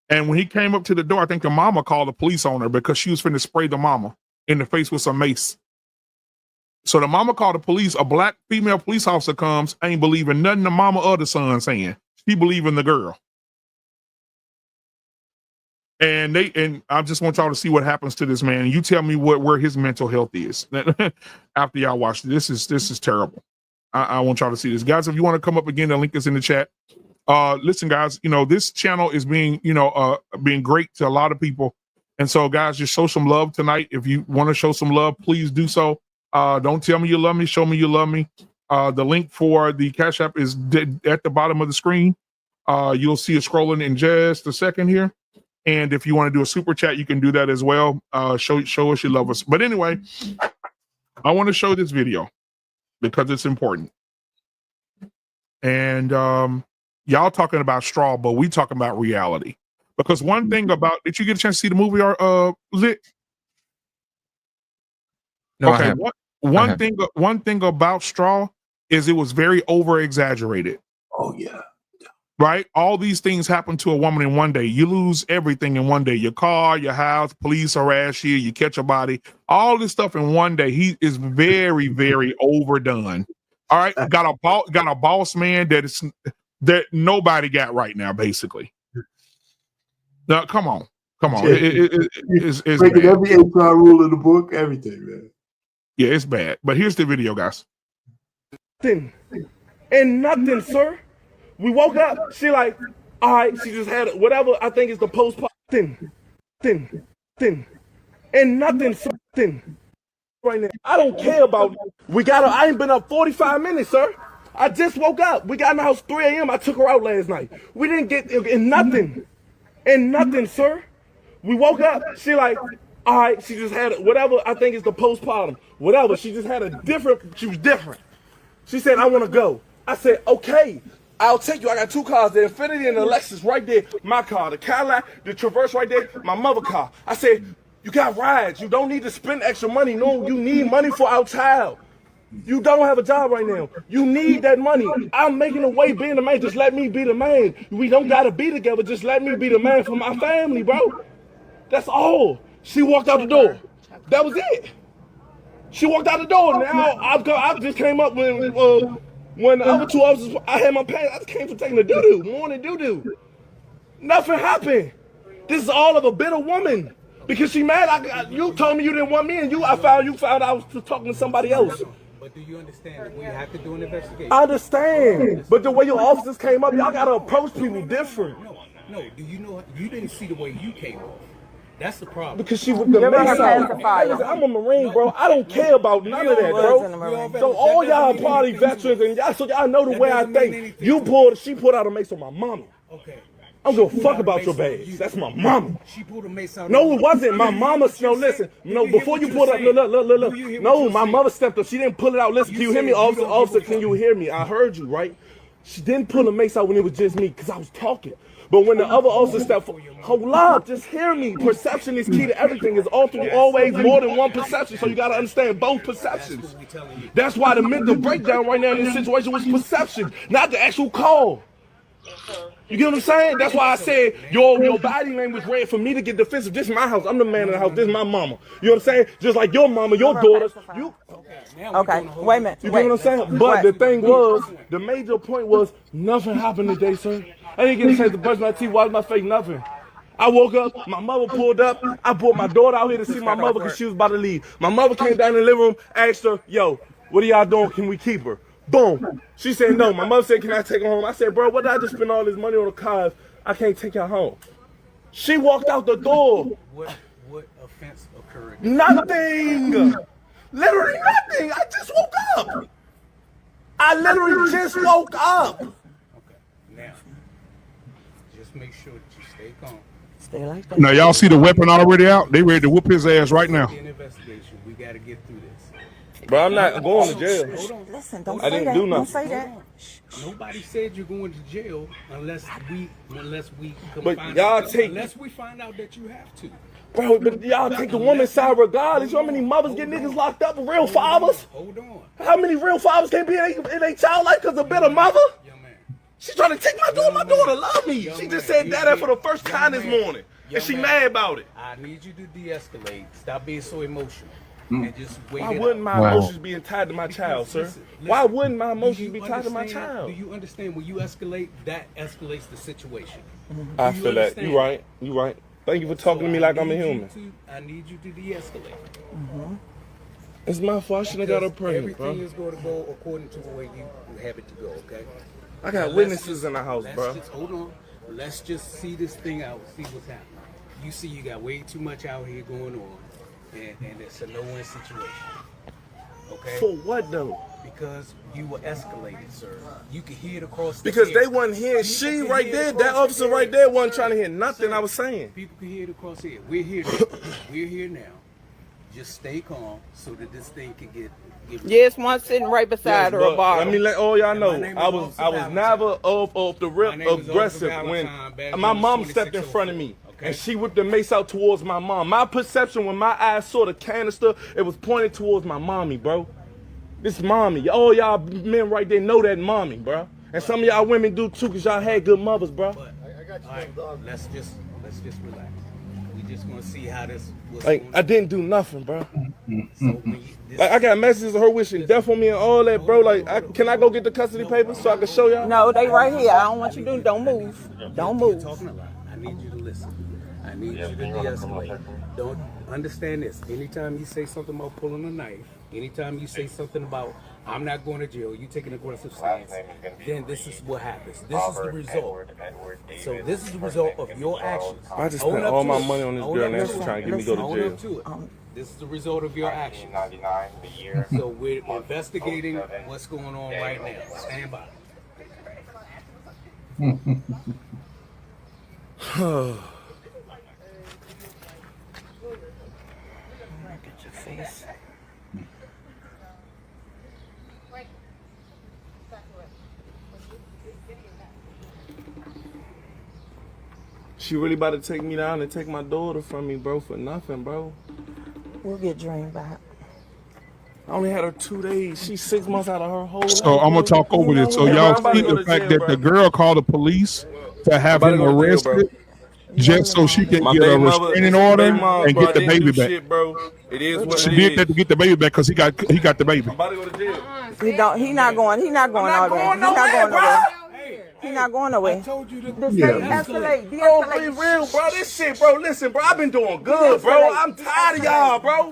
And when he came up to the door, I think the mama called the police on her because she was finna spray the mama in the face with some mace. So the mama called the police. A black female police officer comes, ain't believing nothing the mama or the son saying. She believing the girl. And I just want y'all to see what happens to this man. You tell me where his mental health is after y'all watch this. This is terrible. I want y'all to see this, guys. If you want to come up again, the link is in the chat. Listen, guys. This channel is being great to a lot of people, and so guys, just show some love tonight. If you want to show some love, please do so. Don't tell me you love me. Show me you love me. The link for the Cash App is at the bottom of the screen. You'll see it scrolling in just a second here. And if you want to do a super chat, you can do that as well. Show us you love us. But anyway, I want to show this video because it's important. And Y'all talking about straw, but we talking about reality. Because one thing about, did you get a chance to see the movie or Lit? No, Okay, I haven't. one thing about straw is it was very over exaggerated. Oh yeah. Right? All these things happen to a woman in one day. You lose everything in one day. Your car, your house, police harass you, you catch a body, all this stuff in one day. He is very, very overdone. All right. Got a boss man that nobody got right now, basically. Now, come on. It's breaking bad. every HR rule in the book, everything, man. Yeah, it's bad. But here's the video, guys. Nothing. And nothing, sir. We woke up, she like, all right, she just had whatever I think is the postpartum thing. And nothing, something right now. I don't care about I ain't been up 45 minutes, sir. I just woke up. We got in the house 3 a.m. I took her out last night. We didn't get in nothing. And nothing, sir. We woke up, she like, all right, she just had whatever I think is the postpartum. Whatever. She just had she was different. She said, I want to go. I said, okay. I'll take you. I got 2 cars, the Infiniti and the Lexus right there. My car, the Cadillac, the Traverse right there, my mother car. I said, you got rides. You don't need to spend extra money. No, you need money for our child. You don't have a job right now. You need that money. I'm making a way being the man. Just let me be the man. We don't got to be together. Just let me be the man for my family, bro. That's all. She walked out the door. That was it. She walked out the door. Now I just came up when the other 2 officers, I had my pants, I just came from taking a doo-doo, morning doo-doo. Nothing happened. This is all of a bitter woman. Because she mad, you told me you didn't want me, and you found I was talking to somebody else. But do you understand that we have to do an investigation? I understand, but the way your officers came up, y'all gotta approach people different. No, do you know, you didn't see the way you came off. That's the problem. Because she was the Mason. I'm a Marine, bro. I don't care about none of that, bro. So all y'all probably veterans, and y'all know the way I think. She pulled out a mace on my mama. Okay. I don't give a fuck about your badge. That's my mama. She pulled a mace out. No, it wasn't. My mama. No, listen. No, before you pulled up, look. No, my mother stepped up. She didn't pull it out. Listen, can you hear me, officer? Officer, can you hear me? I heard you, right? She didn't pull a mace out when it was just me, because I was talking. But when the other officer stepped forward, hold up, just hear me. Perception is key to everything. It's always more than one perception. So you got to understand both perceptions. That's why the mental breakdown right now in this situation was perception, not the actual call. You get what I'm saying? That's why I said your body language read for me to get defensive. This is my house. I'm the man of the house. This is my mama. You know what I'm saying? Just like your mama, your daughters. Okay, wait a minute. You get what I'm saying? But the thing was, the major point was, nothing happened today, sir. I didn't get a chance to brush my teeth, wash my face, nothing. I woke up, my mother pulled up. I brought my daughter out here to see my mother because she was about to leave. My mother came down in the living room, asked her, yo, what are y'all doing? Can we keep her? Boom. She said no. My mother said, can I take her home? I said, bro, what did I just spend all this money on a car if I can't take her home? She walked out the door. What offense occurred? Nothing. Literally nothing. I just woke up. I literally just woke up. Okay, now, just make sure that you stay calm. Stay like that. Now, y'all see the weapon already out? They ready to whoop his ass right now. An investigation. We got to get through this. Bro, I'm not going to jail. Listen, don't I say didn't that. do nothing. Don't say that. Nobody said you're going to jail unless we But y'all unless we find out that you have to. Bro, but y'all take the woman's side regardless. You know how many mothers get niggas locked up, real fathers? Hold on. How many real fathers can't be in a child life because of bitter mother? Young man. She's trying to take my daughter. My daughter love me. She just said that for the first time this morning. And she mad about it. I need you to de-escalate. Stop being so emotional. And just wait. Why wouldn't my emotions be tied to my child, sir? Why wouldn't my emotions be tied to my child? Do you understand when you escalate, that escalates the situation? I feel that. You right. You right. Thank you for talking to me like I'm a human. I need you to de-escalate. It's my fault. I shouldn't have got her pregnant, bro. Everything is going to go according to the way you have it to go, okay? I got witnesses in the house, bro. Hold on. Let's just see this thing out, see what's happening. You see you got way too much out here going on, and it's a no-win situation. Okay? For what, though? Because you were escalated, sir. You could hear it across the Because air. they wasn't hearing. She right there, that officer right there wasn't trying to hear nothing I was saying. People can hear it across here. We're here now. We're here now. Just stay calm so that this thing can get Yes, one sitting right beside her, a bottle. Let me let all y'all know, name is I was never off the rip My name is aggressive Officer when Valentine, badge my number mom stepped in 2604. front of me. Okay. And she whipped the mace out towards my mom. My perception when my eyes saw the canister, it was pointed towards my mommy, bro. This mommy. All y'all men right there know that mommy, bro. And some of y'all women do too, because y'all had good mothers, bro. But, all right, let's just relax. We just gonna see how this. Like, I didn't do nothing, bro. So Like, I got messages of her wishing death on me and all that, bro. Like, can I go get the custody papers so I can show y'all? No, they right here. I don't want you to do. Don't move. Don't You're move. talking a lot. I need you to listen. I need you to de-escalate. Don't understand this. Anytime you say something about pulling a knife, anytime you say something about I'm not going to jail, you take an aggressive stance, then this is what happens. This is the result. So this is the result of your actions. I just spent all my money on this girl and now she's trying to get me to go to jail. This is the result of your actions. So we're investigating what's going on right now. Stand by. Get your face. She really about to take me down and take my daughter from me, bro, for nothing, bro. We'll get Dream back. I only had her 2 days. She's 6 months out of her whole life. So I'm gonna talk over this. So y'all see the fact that the girl called the police to have him arrested just so she can get a restraining order and get the baby back. Shit, bro. It is what She it did is. that to get the baby back because he got the baby. I'm about to go to jail. He not going. He not going I'm not nowhere. going He's not nowhere, going bro. nowhere. He's not going nowhere. I told you to De-escalate. Bro, be real, bro. This shit, bro. Listen, bro. I've been doing good, bro. I'm tired of y'all, bro.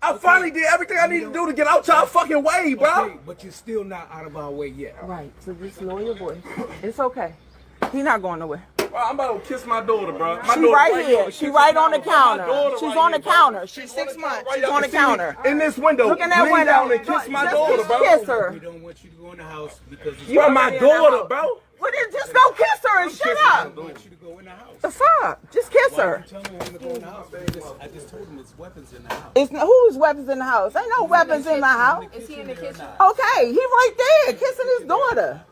I finally did everything I need to do to get out y'all fucking way, bro. Okay, but you're still not out of our way yet. Right. So just lower your voice. It's okay. He's not going nowhere. Bro, I'm about to kiss my daughter, bro. My She daughter right here. She right on the counter. daughter She's right on the here, bro. counter. She's 6 months. Right, She's y'all on the can see me counter. in this window. Look in that Lean window. down and kiss my Just daughter, bro. kiss her. We don't want you to go in the house because it's Bro, my daughter, bro. Well, then just go kiss her and shut up. I want you to go in the house. The fuck? Just kiss her. Tell me when to go in the house. I just told him it's weapons in the house. It's who's weapons in the house? Ain't no weapons in my house. Is he in the kitchen? Okay, he right there kissing his daughter.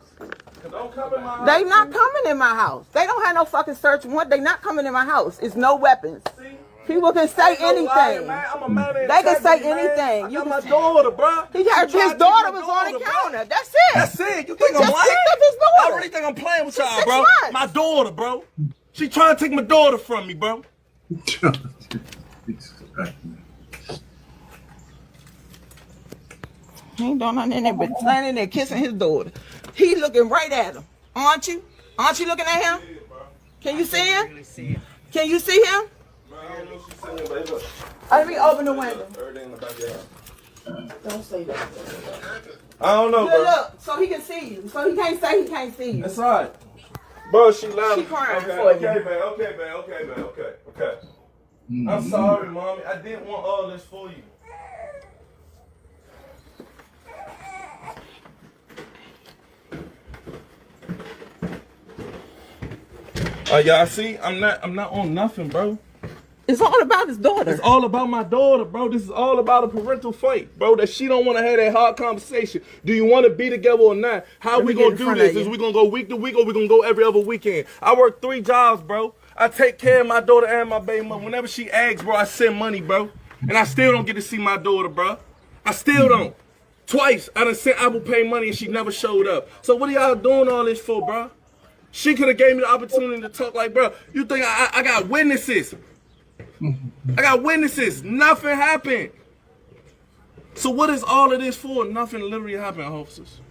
Don't come in my house. They not coming in my house. They don't have no fucking search warrant. They not coming in my house. It's no weapons. People can say anything. They can say anything. You my daughter, bro. His daughter was on the counter. That's it. That's it. You He think I'm just playing? picked up his I daughter. really think I'm playing with y'all, 6 bro. months. My daughter, bro. She trying to take my daughter from me, bro. He ain't doing nothing in there but standing there kissing his daughter. He looking right at him. Aren't you? Aren't you looking at him? Can you see him? Can you see him? Let me open the window. Don't say that. I don't know, bro. Look, so he can see you. So he can't say he can't see you. That's all right. Bro, she loud. She crying okay, for you. Okay, man. Okay. I'm sorry, mommy. I didn't want all this for you. Y'all see, I'm not on nothing, bro. It's all about his daughter. It's all about my daughter, bro. This is all about a parental fight, bro. That she don't want to have that hard conversation. Do you want to be together or not? How we gonna do this? Is we gonna go week to week or we gonna go every other weekend? I work 3 jobs, bro. I take care of my daughter and my baby mother. Whenever she asks, bro, I send money, bro. And I still don't get to see my daughter, bro. I still don't. Twice I done sent Apple Pay money and she never showed up. So what are y'all doing all this for, bro? She could have gave me the opportunity to talk like, bro, you think I got witnesses? I got witnesses. Nothing happened. So what is all of this for? Nothing literally happened, officers.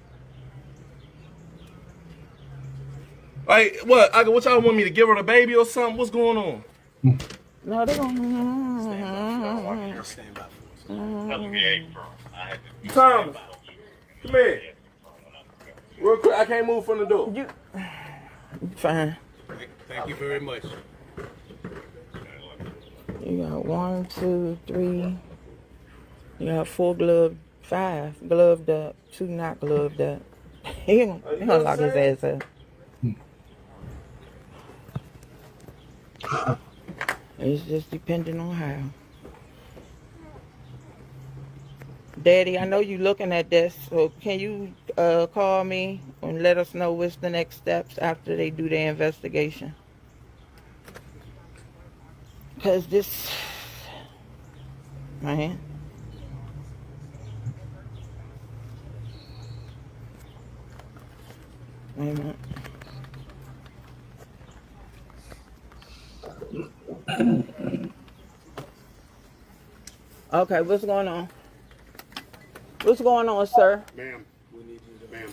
Like, what y'all want me to give her the baby or something? What's going on? No, they don't. Stand by. Thomas, come here. Real quick, I can't move from the door. Fine. Thank you very much. You got 1, 2, 3. You got 4 gloved, 5 gloved up, 2 not gloved up. He gonna lock his ass up. It's just depending on how. Daddy, I know you looking at this, so can you call me and let us know what's the next steps after they do their investigation? Because this, man. Wait a minute. Okay, what's going on? What's going on, sir? Ma'am.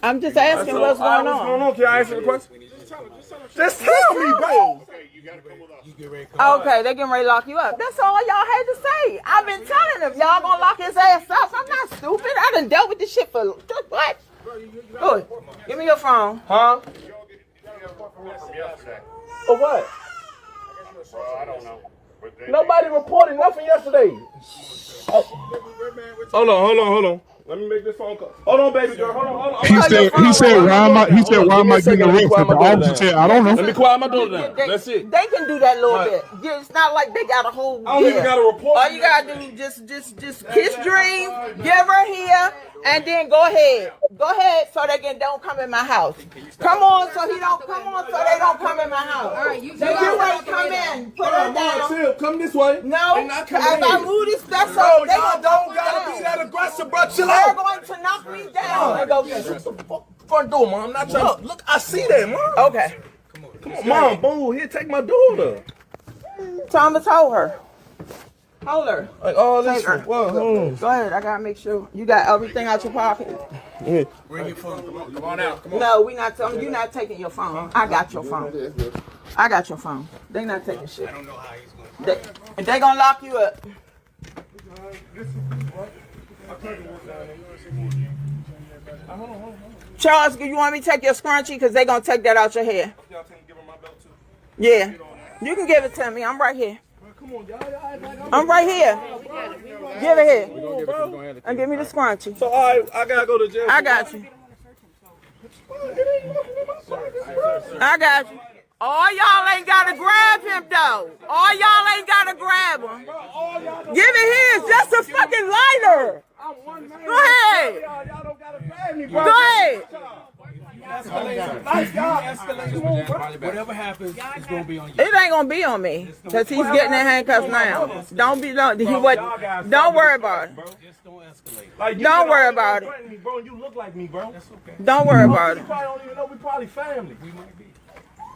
I'm just asking what's going What's going on. on? Can I answer the question? Just tell me, bro. Okay, they getting ready to lock you up. That's all y'all had to say. I've been telling them, y'all gonna lock his ass up. I'm not stupid. I done dealt with this shit for what? Good. Give me your phone. Huh? For what? I don't know. Nobody reported nothing yesterday. Hold on. Let me make this phone call. Hold on, baby girl. Hold on. He said, why am I getting arrested? The officer said, I don't know. Let me quiet my daughter down. That's it. They can do that a little bit. Yeah, it's not like they got a whole. I don't even got a report. All you gotta do just kiss Dream, give her here, and then go ahead. Go ahead, so they don't come in my house. Come on, so they don't come in my house. All right, you get ready to come in. Put her down. Chill. Come this way. No, if I move this, that's Bro, all. They y'all don't gotta be that aggressive, bro. Chill out. They're going to knock me down. Go get her. Front door, mom. I'm not trying to look. I see that, mom. Okay. Come on, mom. Boo, here, take my daughter. Thomas, hold her. Hold her. Like all this. Take her. Well, hold on. Go ahead. I gotta make sure you got everything out your pocket. Bring your phone. Come on out. Come on. No, we not. You're not taking your phone. I got your phone. I got your phone. They not taking shit. I don't know how he's going to. They gonna lock you up. Charles, you want me to take your scrunchie? Because they gonna take that out your hair. Yeah. You can give it to me. I'm right here. I'm right here. Give it here. And give me the scrunchie. So, all right, I gotta go to jail. I got you. I got you. All y'all ain't gotta grab him though. All y'all ain't gotta grab him. Give it here. It's just a fucking lighter. Go ahead. Go ahead. Whatever happens, it's going to be on you. It ain't gonna be on me because he's getting in handcuffs now. Don't worry about it. Just don't escalate. Don't worry about it. Bro, you look like me, bro. Don't worry about You it. probably don't even know we probably family. We might be.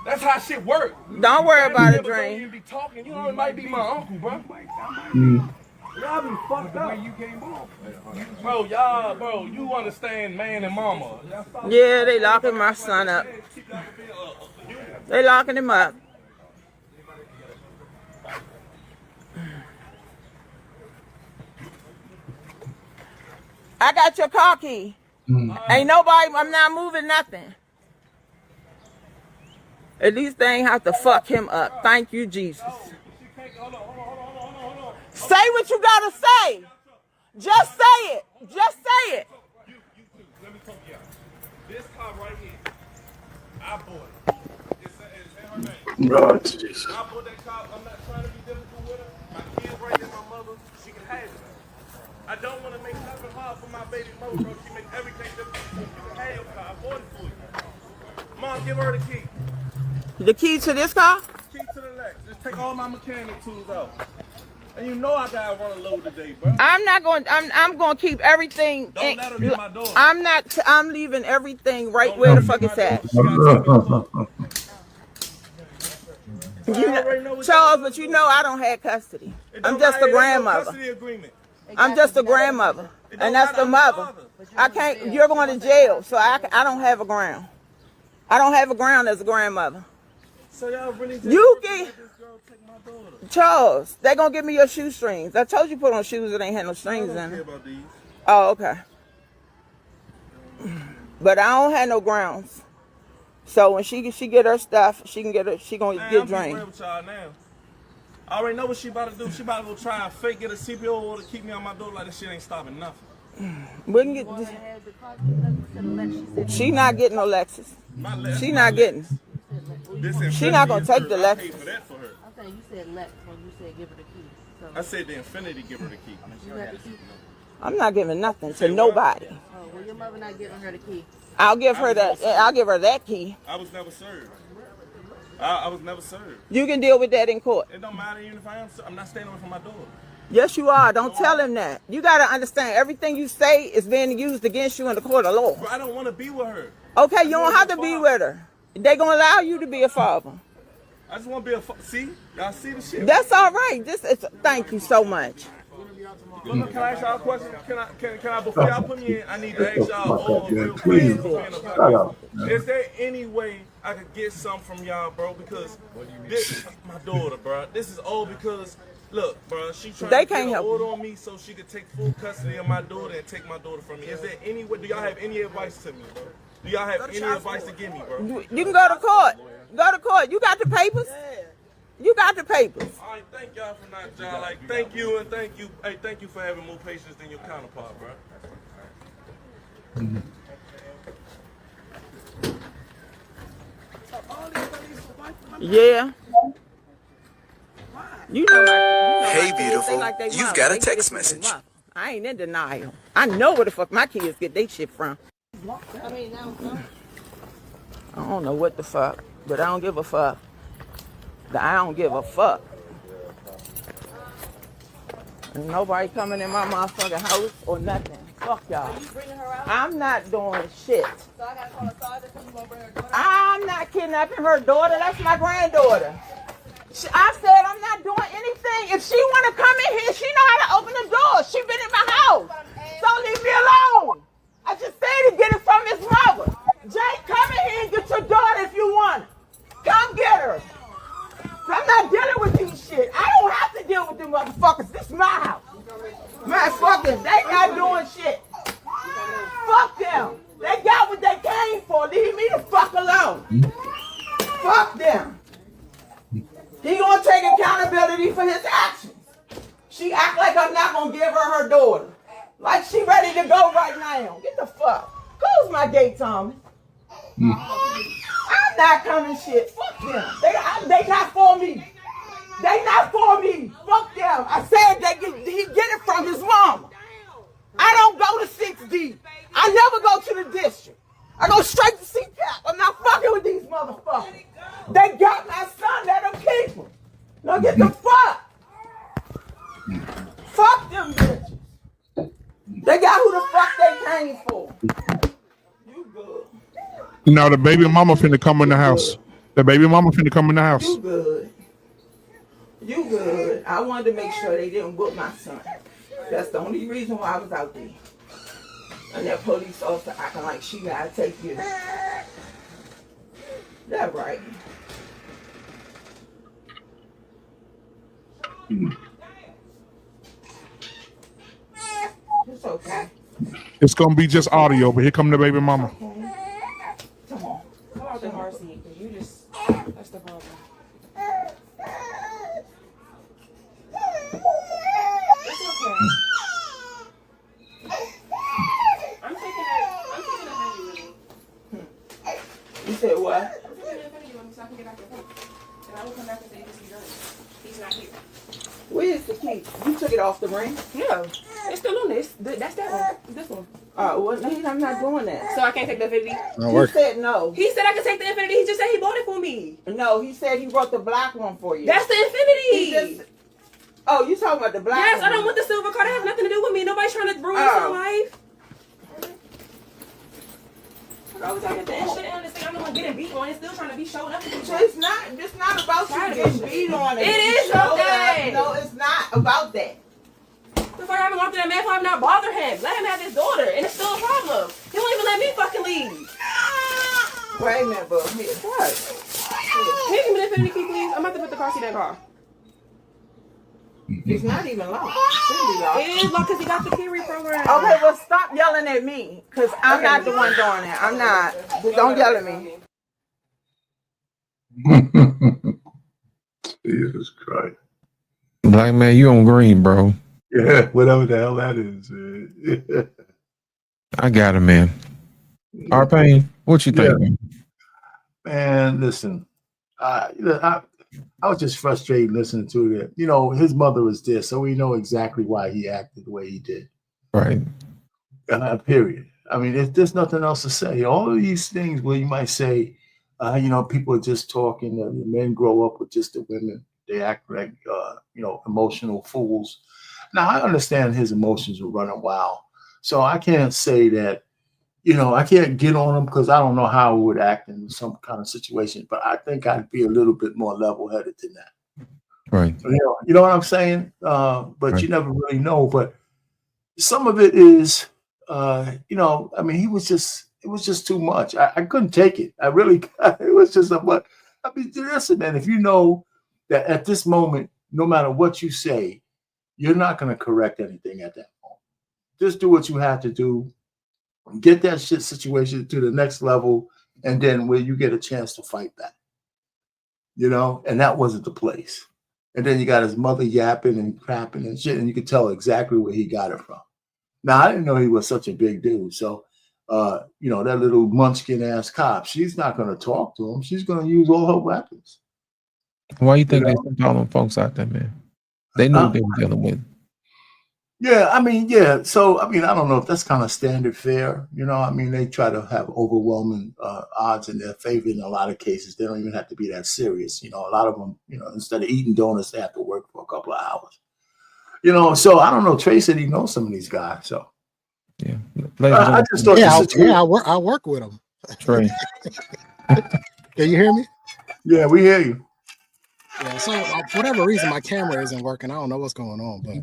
That's how shit work. Don't worry about it, Don't Dream. even be talking. You know, it might be my uncle, bro. Y'all be fucked up. Bro, y'all, you understand man and mama. Yeah, they locking my son up. They locking him up. I got your car key. Ain't nobody, I'm not moving nothing. At least they ain't have to fuck him up. Thank you, Jesus. Say what you gotta say. Just say it. Just say it. Let me talk to y'all. This car right here, I bought it. It's in her name. Lord Jesus. I bought that car. I'm not trying to be difficult with her. My kid right there, my mother, she can have it. I don't want to make nothing hard for my baby mother, bro. She makes everything difficult. You can have your car. I bought it for you. Mom, give her the key. The key to this car? Key to the Lex. Just take all my mechanic tools out. And you know I gotta run a load today, bro. I'm going to keep everything. Don't let her be my daughter. I'm leaving everything right where the fuck it's at. Charles, but you know I don't have custody. I'm just a grandmother. I'm just a grandmother. And that's the mother. I can't, you're going to jail, so I don't have a ground. I don't have a ground as a grandmother. So y'all really You get, Charles, they're going to give me your shoestrings. I told you put on shoes that ain't had no strings in them. Oh, okay. But I don't have no grounds. So when she get her stuff, she gonna get drained. I already know what she about to do. She about to go try and fake get a CPO order to keep me on my door like this shit ain't stopping nothing. We can get she not getting no Lexus. She not getting. She not gonna take the Lexus. I thought you said Lex when you said give her the key. So I said the Infinity give her the key. you got the key. I'm not giving nothing to nobody. Oh, well, your mother not giving her the key. I'll give her that key. I was never served. I was never served. You can deal with that in court. It don't matter even if I'm not staying away from my daughter. Yes, you are. Don't tell him that. You got to understand, everything you say is being used against you in the court of law. Bro, I don't want to be with her. Okay, you don't have to be with her. They're going to allow you to be a father. I just want to be a see? Y'all see the shit? That's all right. Thank you so much. Look, can I ask y'all a question? Can I before y'all put me in, I need to ask y'all real Please. quick. Is there any way I could get something from y'all, bro? Because this is my daughter, bro. This is all because, look, bro, she trying to get an order on me so she could take full custody of my daughter and take my daughter from me. Is there any way, do y'all have any advice to me, bro? Do y'all have any advice to give me, bro? You can go to court. Go to court. You got the papers? You got the papers. All right, thank y'all for not, y'all. Like, thank you and thank you. Hey, thank you for having more patience than your counterpart, bro. Yeah. You know Hey, beautiful. You've got a text message. I ain't in denial. I know where the fuck my kids get their shit from. I don't know what the fuck, but I don't give a fuck. I don't give a fuck. Ain't nobody coming in my motherfucking house or nothing. Fuck y'all. I'm not doing shit. So I gotta call a sergeant because you won't bring her daughter? I'm not kidnapping her daughter. That's my granddaughter. I said I'm not doing anything. If she want to come in here, she know how to open the door. She been in my house. So leave me alone. I just said to get it from his mother. Jay, come in here and get your daughter if you want it. Come get her. I'm not dealing with these shit. I don't have to deal with them motherfuckers. This is my house. Man, fuck them. They not doing shit. Fuck them. They got what they came for. Leave me the fuck alone. Fuck them. He gonna take accountability for his actions. She act like I'm not gonna give her daughter. Like she ready to go right now. Get the fuck. Close my gate, Tommy. I'm not coming shit. Fuck them. They not for me. They not for me. Fuck them. I said he get it from his mama. I don't go to 6D. I never go to the district. I go straight to CPAP. I'm not fucking with these motherfuckers. They got my son. Let them keep him. Now get the fuck. Fuck them bitches. They got who the fuck they came for. You good. Now the baby mama finna come in the house. The baby mama finna come in the house. You good. You good. I wanted to make sure they didn't whoop my son. That's the only reason why I was out there. And that police officer acting like she gotta take you. That right. It's okay. It's gonna be just audio, but here come the baby mama. Come on. Come out the car seat, because you just, that's the problem. It's okay. I'm taking a honey with me. You said what? I'm taking a honey with me so I can get back to home. And I will come back and say this is done. He's not here. Where's the key? You took it off the ring? Yeah. It's still on this. That's that one. This one. Well, I'm not doing that. So I can't take the Infinity? He said no. He said I could take the Infinity. He just said he bought it for me. No, he said he brought the black one for you. That's the Infinity. Oh, you talking about the black one? Yes, I don't want the silver car. That has nothing to do with me. Nobody's trying to ruin my life. I was talking to the insurance on this thing. I'm the one getting beat on. It's still trying to be showing up. It's not about you getting beat on. It is about that. No, it's not about that. The fuck I haven't gone through that man for him not bother him. Let him have his daughter, and it's still a problem. He won't even let me fucking leave. Wait a minute, bro. Here. What? Can you give me the Infinity key, please? I'm about to put the car seat in that car. It's not even locked. It shouldn't be locked. It is locked because he got the key reprogram. Okay, well, stop yelling at me, because I'm not the one doing it. I'm not. Don't yell at me. Jesus Christ. Black man, you on green, bro. Yeah, whatever the hell that is. I got it, man. R-Pain, what you think? Yeah. Man, listen, I was just frustrated listening to it. You know, his mother was there, so we know exactly why he acted the way he did. Right. Period. I mean, there's nothing else to say. All of these things where you might say, people are just talking. The men grow up with just the women. They act like, emotional fools. Now, I understand his emotions were running wild. So I can't say that, I can't get on him because I don't know how I would act in some kind of situation. But I think I'd be a little bit more level-headed than that. Right. You know what I'm saying? But Right. you never really know. But some of it is, I mean, it was just too much. I couldn't take it. I really, it was just a much. I mean, listen, man, if you know that at this moment, no matter what you say, you're not going to correct anything at that moment. Just do what you have to do, get that shit situation to the next level, and then where you get a chance to fight back. And that wasn't the place. And then you got his mother yapping and crapping and shit, and you could tell exactly where he got it from. Now, I didn't know he was such a big dude. So, that little munchkin ass cop, she's not going to talk to him. She's going to use all her weapons. Why you think they sent all them folks out there, man? They knew what they were dealing with. Yeah, I mean, yeah. So, I mean, I don't know if that's kind of standard fare. I mean, they try to have overwhelming odds in their favor in a lot of cases. They don't even have to be that serious. A lot of them, instead of eating donuts, they have to work for a couple of hours. So I don't know. Trey said he knows some of these guys. So yeah, I just thought I work with them. Trey, can you hear me? Yeah, we hear you. Yeah. So for whatever reason, my camera isn't working. I don't know what's going on, but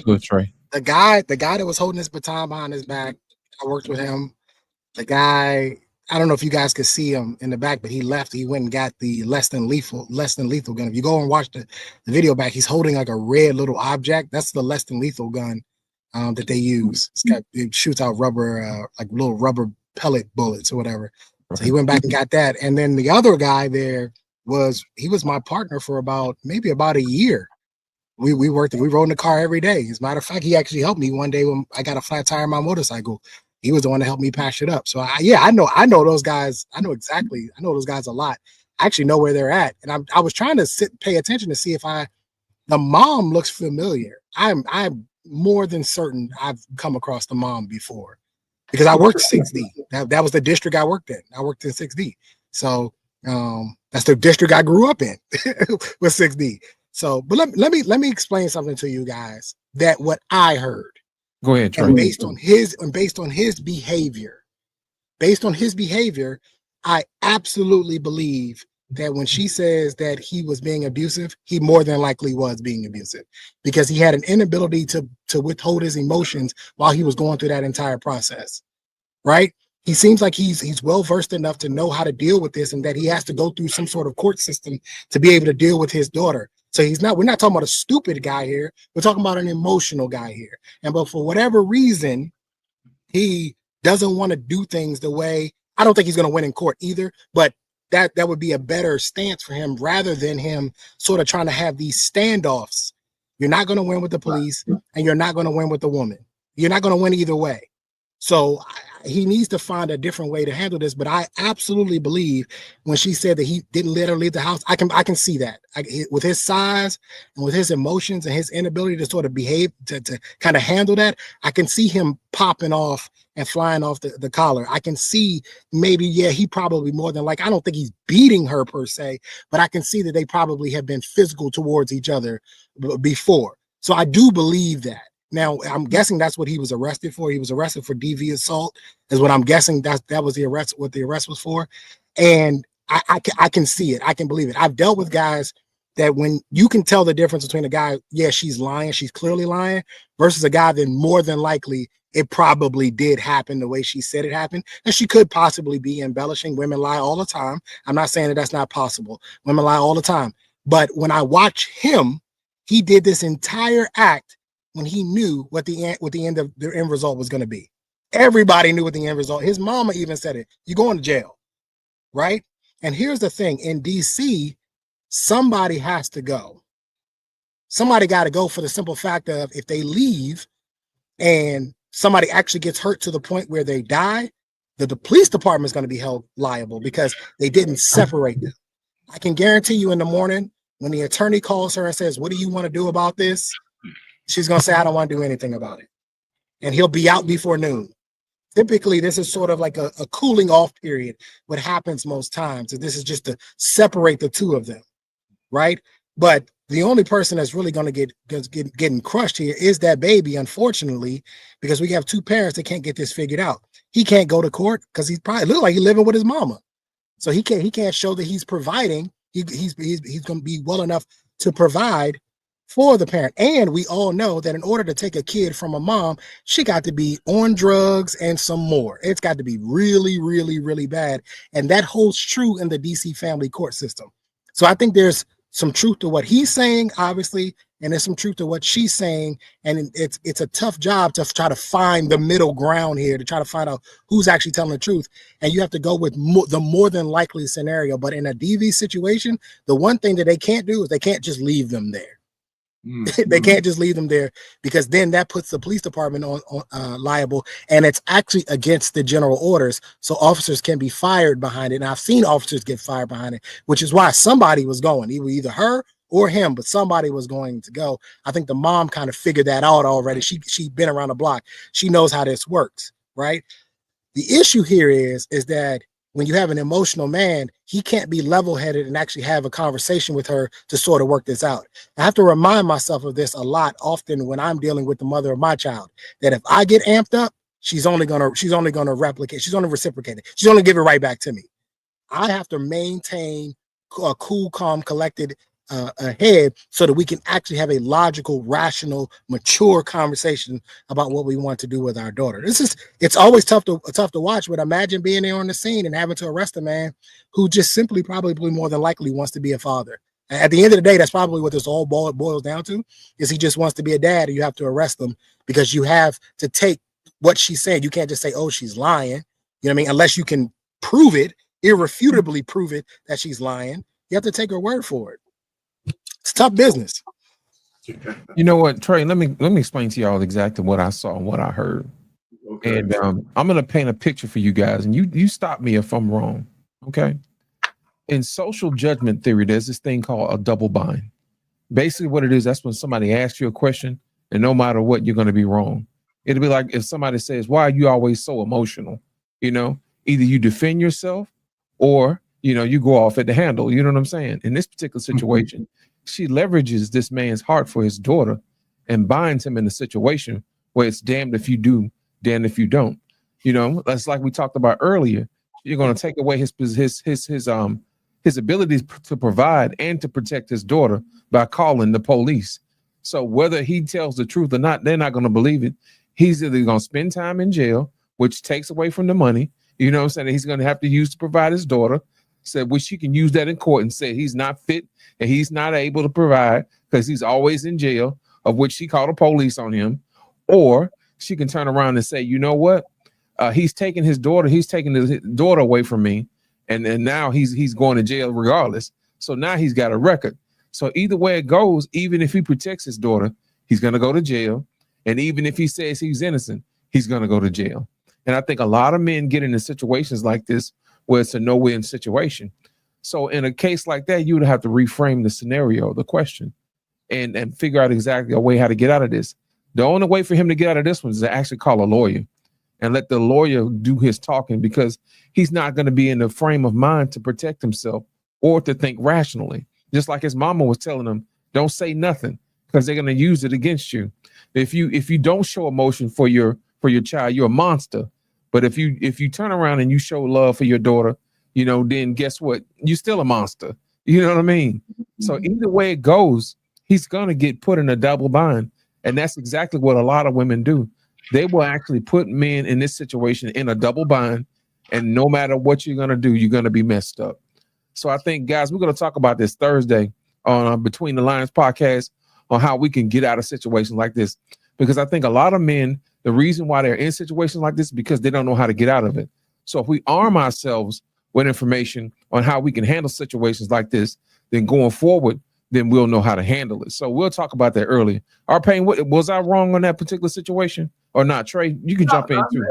good Trey. The guy that was holding his baton behind his back, I worked with him. The guy, I don't know if you guys could see him in the back, but he left. He went and got the less than lethal gun. If you go and watch the video back, he's holding like a red little object. That's the less than lethal gun that they use. It shoots out rubber, like little rubber pellet bullets or whatever. So he went back and got that. And then the other guy there was my partner for maybe about a year. We rode in the car every day. As a matter of fact, he actually helped me one day when I got a flat tire on my motorcycle. He was the one to help me patch it up. So I know those guys. I know those guys a lot. I actually know where they're at. And I was trying to pay attention to see if the mom looks familiar. I'm more than certain I've come across the mom before because I worked 6D. That was the district I worked in. I worked in 6D. So that's the district I grew up in with 6D. So, but let me explain something to you guys that what I heard. Go ahead, Trey. And based on his behavior, I absolutely believe that when she says that he was being abusive, he more than likely was being abusive because he had an inability to withhold his emotions while he was going through that entire process. Right? He seems like he's well versed enough to know how to deal with this and that he has to go through some sort of court system to be able to deal with his daughter. So we're not talking about a stupid guy here. We're talking about an emotional guy here. But for whatever reason, he doesn't want to do things the way, I don't think he's going to win in court either, but that would be a better stance for him rather than him sort of trying to have these standoffs. You're not going to win with the police and you're not going to win with the woman. You're not going to win either way. So he needs to find a different way to handle this. But I absolutely believe when she said that he didn't let her leave the house, I can see that with his size and with his emotions and his inability to sort of behave, to kind of handle that. I can see him popping off and flying off the collar. I can see maybe, he probably more than I don't think he's beating her per se, but I can see that they probably have been physical towards each other before. So I do believe that. Now, I'm guessing that's what he was arrested for. He was arrested for DV assault is what I'm guessing that was the arrest, what the arrest was for. And I can see it. I can believe it. I've dealt with guys that when you can tell the difference between a guy, she's lying, she's clearly lying, versus a guy that more than likely it probably did happen the way she said it happened. And she could possibly be embellishing. Women lie all the time. I'm not saying that that's not possible. Women lie all the time. But when I watch him, he did this entire act when he knew what the end result was going to be. Everybody knew what the end result. His mama even said it. You're going to jail, right? And here's the thing. In DC, somebody has to go. Somebody got to go for the simple fact of if they leave and somebody actually gets hurt to the point where they die, the police department is going to be held liable because they didn't separate them. I can guarantee you in the morning when the attorney calls her and says, what do you want to do about this? She's going to say, I don't want to do anything about it. and he'll be out before noon. Typically, this is sort of like a cooling off period. What happens most times, and this is just to separate the two of them, right? But the only person that's really going to get getting crushed here is that baby, unfortunately, because we have two parents that can't get this figured out. He can't go to court because he's probably look like he's living with his mama, so he can't show that he's providing. He's going to be well enough to provide for the parent. And we all know that in order to take a kid from a mom, she got to be on drugs and some more. It's got to be really, really, really bad. And that holds true in the DC family court system. So I think there's some truth to what he's saying, obviously, and there's some truth to what she's saying. And it's a tough job to try to find the middle ground here, to try to find out who's actually telling the truth. And you have to go with the more than likely scenario. But in a DV situation, the one thing that they can't do is they can't just leave them there. They can't just leave them there, because then that puts the police department on liable, and it's actually against the general orders. So officers can be fired behind it. And I've seen officers get fired behind it, which is why somebody was going, either her or him, but somebody was going to go. I think the mom kind of figured that out already. She'd been around the block. She knows how this works, right? The issue here is that when you have an emotional man, he can't be level-headed and actually have a conversation with her to sort of work this out. I have to remind myself of this a lot often when I'm dealing with the mother of my child, that if I get amped up, she's only gonna replicate, she's only reciprocate it. She's only give it right back to me. I have to maintain a cool, calm, collected head so that we can actually have a logical, rational, mature conversation about what we want to do with our daughter. It's always tough to watch, but imagine being there on the scene and having to arrest a man who just simply probably more than likely wants to be a father. At the end of the day, that's probably what this all boils down to, is he just wants to be a dad, and you have to arrest him because you have to take what she's saying. You can't just say, oh, she's lying. You know what I mean? Unless you can prove it, irrefutably prove it that she's lying. You have to take her word for it. It's tough business. You know what, Trey? Let me explain to y'all exactly what I saw and what I heard. Okay. And I'm gonna paint a picture for you guys, and you stop me if I'm wrong. Okay. In social judgment theory, there's this thing called a double bind. Basically, what it is, that's when somebody asks you a question, and no matter what, you're gonna be wrong. It'll be like if somebody says, "Why are you always so emotional?" You know, either you defend yourself, or you go off at the handle. You know what I'm saying? In this particular situation. She leverages this man's heart for his daughter and binds him in a situation where it's damned if you do, damned if you don't. That's like we talked about earlier. You're going to take away his ability to provide and to protect his daughter by calling the police. So whether he tells the truth or not, they're not going to believe it. He's either going to spend time in jail, which takes away from the money, you know what I'm saying, that he's going to have to use to provide his daughter. Said, which she can use that in court and say he's not fit and he's not able to provide because he's always in jail, of which she called the police on him. Or she can turn around and say, you know what? He's taking his daughter away from me. And now he's going to jail regardless. So now he's got a record. So either way it goes, even if he protects his daughter, he's going to go to jail. And even if he says he's innocent, he's going to go to jail. And I think a lot of men get into situations like this where it's a no-win situation. So in a case like that, you would have to reframe the scenario, the question, and figure out exactly a way how to get out of this. The only way for him to get out of this one is to actually call a lawyer and let the lawyer do his talking, because he's not going to be in the frame of mind to protect himself or to think rationally. Just like his mama was telling him, don't say nothing because they're going to use it against you. If you don't show emotion for your child, you're a monster. But if you turn around and you show love for your daughter, then guess what? You're still a monster. You know what I mean? So either way it goes, he's going to get put in a double bind. And that's exactly what a lot of women do. They will actually put men in this situation in a double bind. And no matter what you're going to do, you're going to be messed up. So I think, guys, we're going to talk about this Thursday on Between the Lines podcast on how we can get out of situations like this. Because I think a lot of men, the reason why they're in situations like this is because they don't know how to get out of it. So if we arm ourselves with information on how we can handle situations like this, then going forward, then we'll know how to handle it. So we'll talk about that earlier. Arpain, was I wrong on that particular situation or not? Trey, you can jump in too.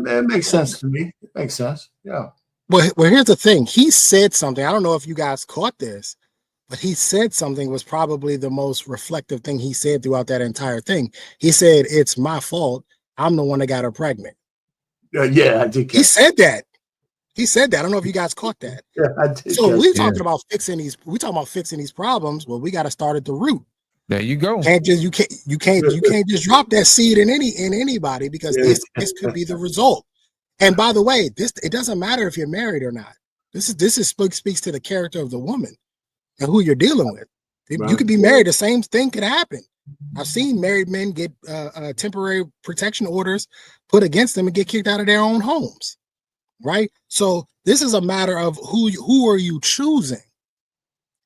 It makes sense to me. It makes sense. Yeah. Well, here's the thing. He said something. I don't know if you guys caught this, but he said something was probably the most reflective thing he said throughout that entire thing. He said, it's my fault I'm the one that got her pregnant. Yeah, I did. He said that. He said that. I don't know if you guys caught that. Yeah, I did. So we're talking about fixing these. We're talking about fixing these problems. Well, we got to start at the root. There you go. You can't just drop that seed in anybody, because this could be the result. And by the way, it doesn't matter if you're married or not. This speaks to the character of the woman and who you're dealing with. Right. You could be married, the same thing could happen. I've seen married men get temporary protection orders put against them and get kicked out of their own homes. Right. So this is a matter of who are you choosing?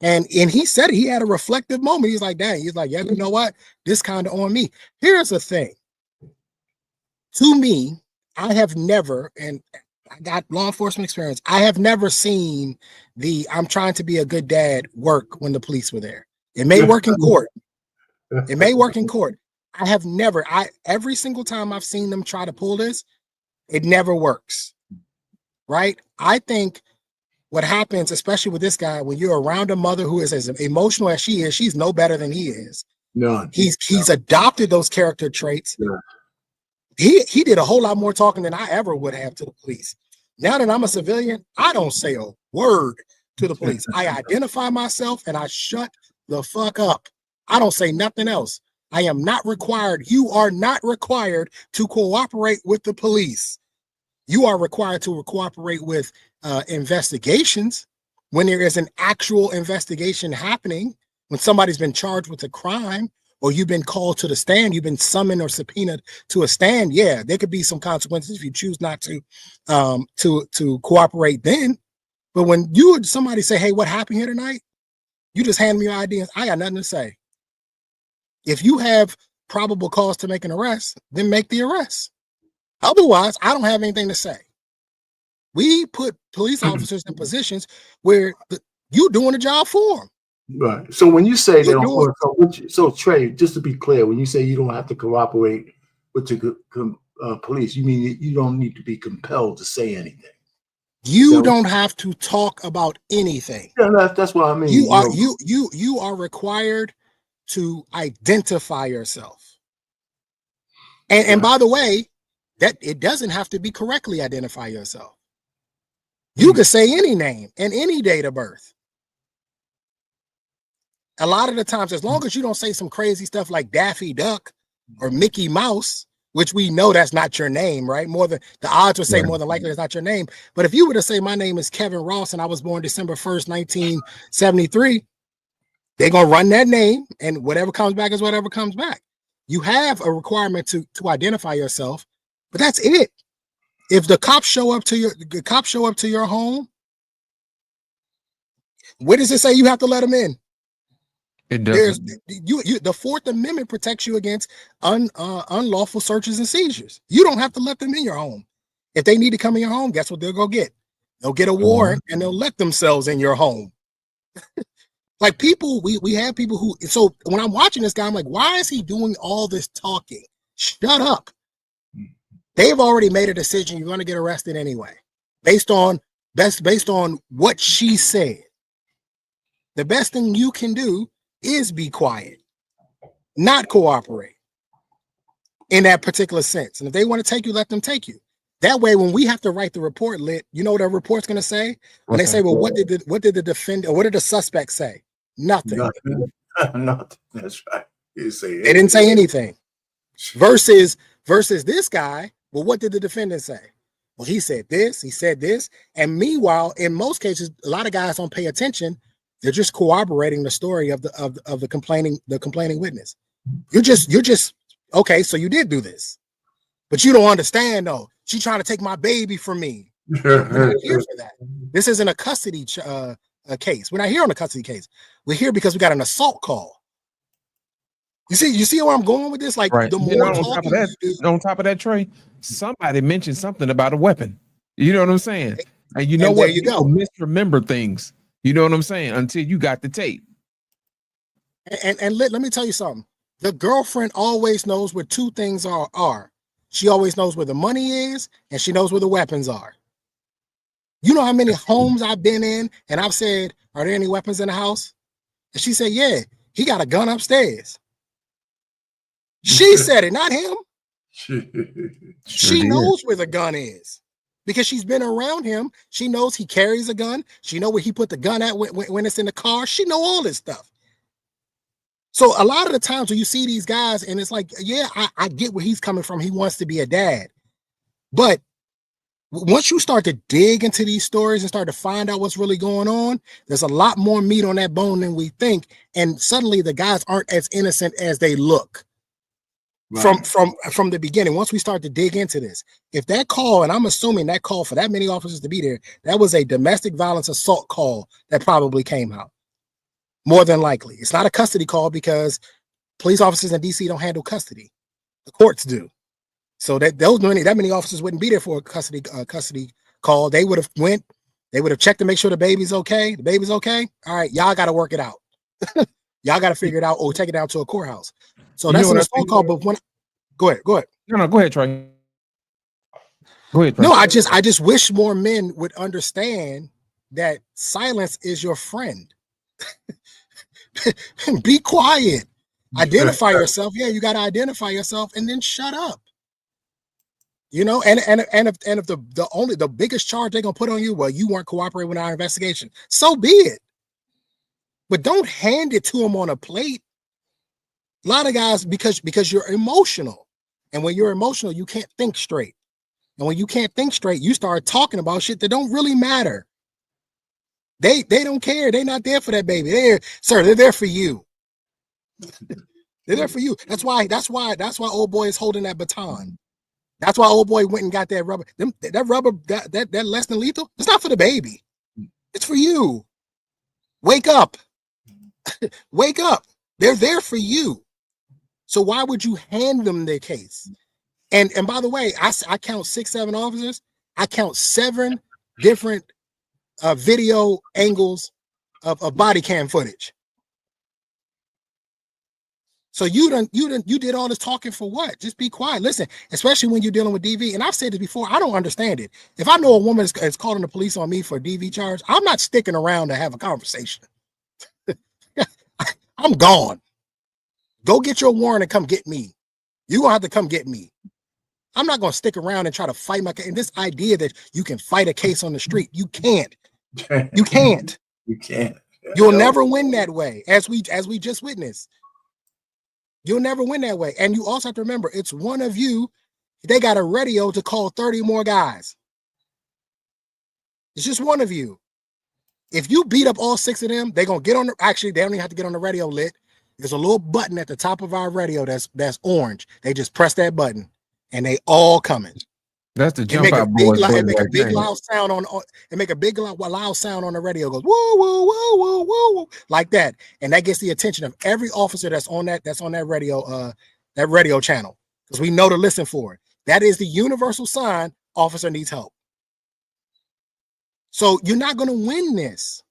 And he said he had a reflective moment. He's like, dang, he's like, yeah, you know what? This kind of on me. Here's the thing. To me, I have never, and I got law enforcement experience, I have never seen I'm trying to be a good dad work when the police were there. It may work in court. It may work in court. Every single time I've seen them try to pull this, it never works. Right? I think what happens, especially with this guy, when you're around a mother who is as emotional as she is, she's no better than he is. None. He's adopted those character traits. Yeah. He did a whole lot more talking than I ever would have to the police. Now that I'm a civilian, I don't say a word to the police. I identify myself and I shut the fuck up. I don't say nothing else. I am not required. You are not required to cooperate with the police. You are required to cooperate with investigations when there is an actual investigation happening, when somebody's been charged with a crime, or you've been called to the stand, you've been summoned or subpoenaed to a stand. Yeah, there could be some consequences if you choose not to cooperate then. But when somebody say, hey, what happened here tonight? You just hand me your ID. I got nothing to say. If you have probable cause to make an arrest, then make the arrest. Otherwise, I don't have anything to say. We put police officers in positions where you're doing a job for them. Right. So when you say so Trey, just to be clear, when you say you don't have to cooperate with the police, you mean you don't need to be compelled to say anything. You don't have to talk about anything. Yeah, that's what I mean. You are required to identify yourself. And by the way, that it doesn't have to be correctly identify yourself. You could say any name and any date of birth. A lot of the times, as long as you don't say some crazy stuff like Daffy Duck or Mickey Mouse, which we know that's not your name, right? The odds would say more than likely it's not your name. But if you were to say my name is Kevin Ross and I was born December 1st, 1973, they're going to run that name and whatever comes back is whatever comes back. You have a requirement to identify yourself, but that's it. If the cops show up to your home, where does it say you have to let them in? It doesn't. The Fourth Amendment protects you against unlawful searches and seizures. You don't have to let them in your home. If they need to come in your home, guess what they'll go get? They'll get a warrant and they'll let themselves in your home. Like people, we have people who, so when I'm watching this guy, I'm like, why is he doing all this talking? Shut up. They've already made a decision. You're going to get arrested anyway, based on what she said. The best thing you can do is be quiet, not cooperate in that particular sense. And if they want to take you, let them take you. That way, when we have to write the report, you know what our report's going to say? When they say, well, what did the defendant, or what did the suspect say? Nothing. Nothing. That's right. They didn't say anything. Versus this guy, well, what did the defendant say? Well, he said this, he said this. And meanwhile, in most cases, a lot of guys don't pay attention. They're just corroborating the story of the complaining witness. You're just okay. So you did do this, but you don't understand though. She's trying to take my baby from me. We're not here for that. This isn't a custody case. We're not here on a custody case. We're here because we got an assault call. You see where I'm going with this? Like right. The more on top of that, Trey, somebody mentioned something about a weapon. You know what I'm saying? And you know and what? There you go. Misremember things. You know what I'm saying? Until you got the tape. And let me tell you something. The girlfriend always knows where two things are. She always knows where the money is, and she knows where the weapons are. You know how many homes I've been in, and I've said, are there any weapons in the house? And she said, yeah, he got a gun upstairs. She said it, not him. She knows where the gun is because she's been around him. She knows he carries a gun. She know where he put the gun at when it's in the car. She know all this stuff. So a lot of the times when you see these guys and it's like, yeah, I get where he's coming from. He wants to be a dad. But once you start to dig into these stories and start to find out what's really going on, there's a lot more meat on that bone than we think. And suddenly the guys aren't as innocent as they look. Right. From the beginning. Once we start to dig into this, if that call, and I'm assuming that call for that many officers to be there, that was a domestic violence assault call that probably came out. More than likely. It's not a custody call because police officers in DC don't handle custody. The courts do. So that many officers wouldn't be there for a custody call. They would have went, they would have checked to make sure the baby's okay. The baby's okay. All right, y'all got to work it out. Y'all got to figure it out or take it down to a courthouse. So that's an assault call. But when go ahead. No, go ahead, Trey. Go ahead, Trey. No, I just wish more men would understand that silence is your friend. Be quiet. Identify yourself. Yeah, you got to identify yourself and then shut up. You know, and if the biggest charge they're gonna put on you, well, you weren't cooperating with our investigation. So be it. But don't hand it to them on a plate. A lot of guys, because you're emotional. And when you're emotional, you can't think straight. And when you can't think straight, you start talking about shit that don't really matter. They don't care. They're not there for that baby. They're there for you. They're there for you. That's why old boy is holding that baton. That's why old boy went and got that rubber. That rubber, that less than lethal, it's not for the baby. It's for you. Wake up. Wake up. They're there for you. So why would you hand them their case? And by the way, I count 6, 7 officers. I count 7 different video angles of body cam footage. So you did all this talking for what? Just be quiet. Listen, especially when you're dealing with DV. And I've said this before, I don't understand it. If I know a woman is calling the police on me for a DV charge, I'm not sticking around to have a conversation. I'm gone. Go get your warrant and come get me. You're going to have to come get me. I'm not going to stick around and try to fight my case. And this idea that you can fight a case on the street, you can't. You can't. You can't. You'll never win that way, as we just witnessed. You'll never win that way. And you also have to remember, it's one of you. They got a radio to call 30 more guys. It's just one of you. If you beat up all 6 of them, they're going to get on the, actually, they don't even have to get on the radio lit. There's a little button at the top of our radio that's orange. They just press that button and they all coming. That's the jump out boys. It make a big loud sound on it make a big loud sound on the radio. It goes woo woo woo woo woo like that, and that gets the attention of every officer that's on that radio channel, because we know to listen for it. That is the universal sign. Officer needs help. So you're not going to win this.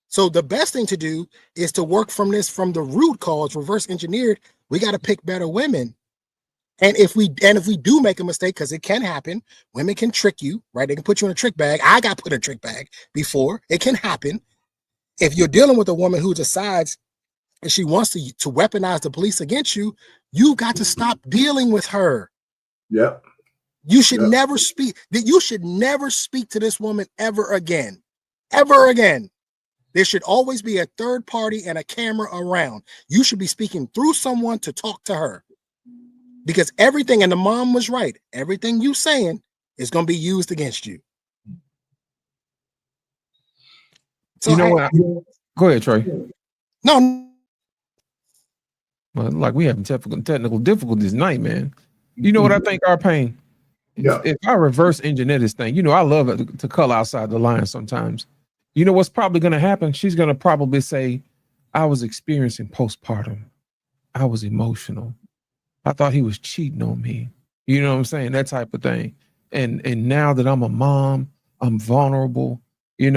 So the best thing to do is to work from the root cause, reverse engineered. We got to pick better women. And if we do make a mistake, because it can happen, women can trick you, right? They can put you in a trick bag. I got put in a trick bag before. It can happen. If you're dealing with a woman who decides and she wants to weaponize the police against you, you got to stop dealing with her. Yep. You should never speak. You should never speak to this woman ever again. Ever again. There should always be a third party and a camera around. You should be speaking through someone to talk to her. Because everything, and the mom was right, everything you saying is going to be used against you. So you know what? Go ahead, Trey. No. Well, like we having technical difficulties tonight, man. You know what I think, our pain? Yeah. If I reverse engineer this thing, I love it to color outside the line sometimes. You know what's probably going to happen? She's going to probably say, I was experiencing postpartum. I was emotional. I thought he was cheating on me. You know what I'm saying? That type of thing. And now that I'm a mom, I'm vulnerable, and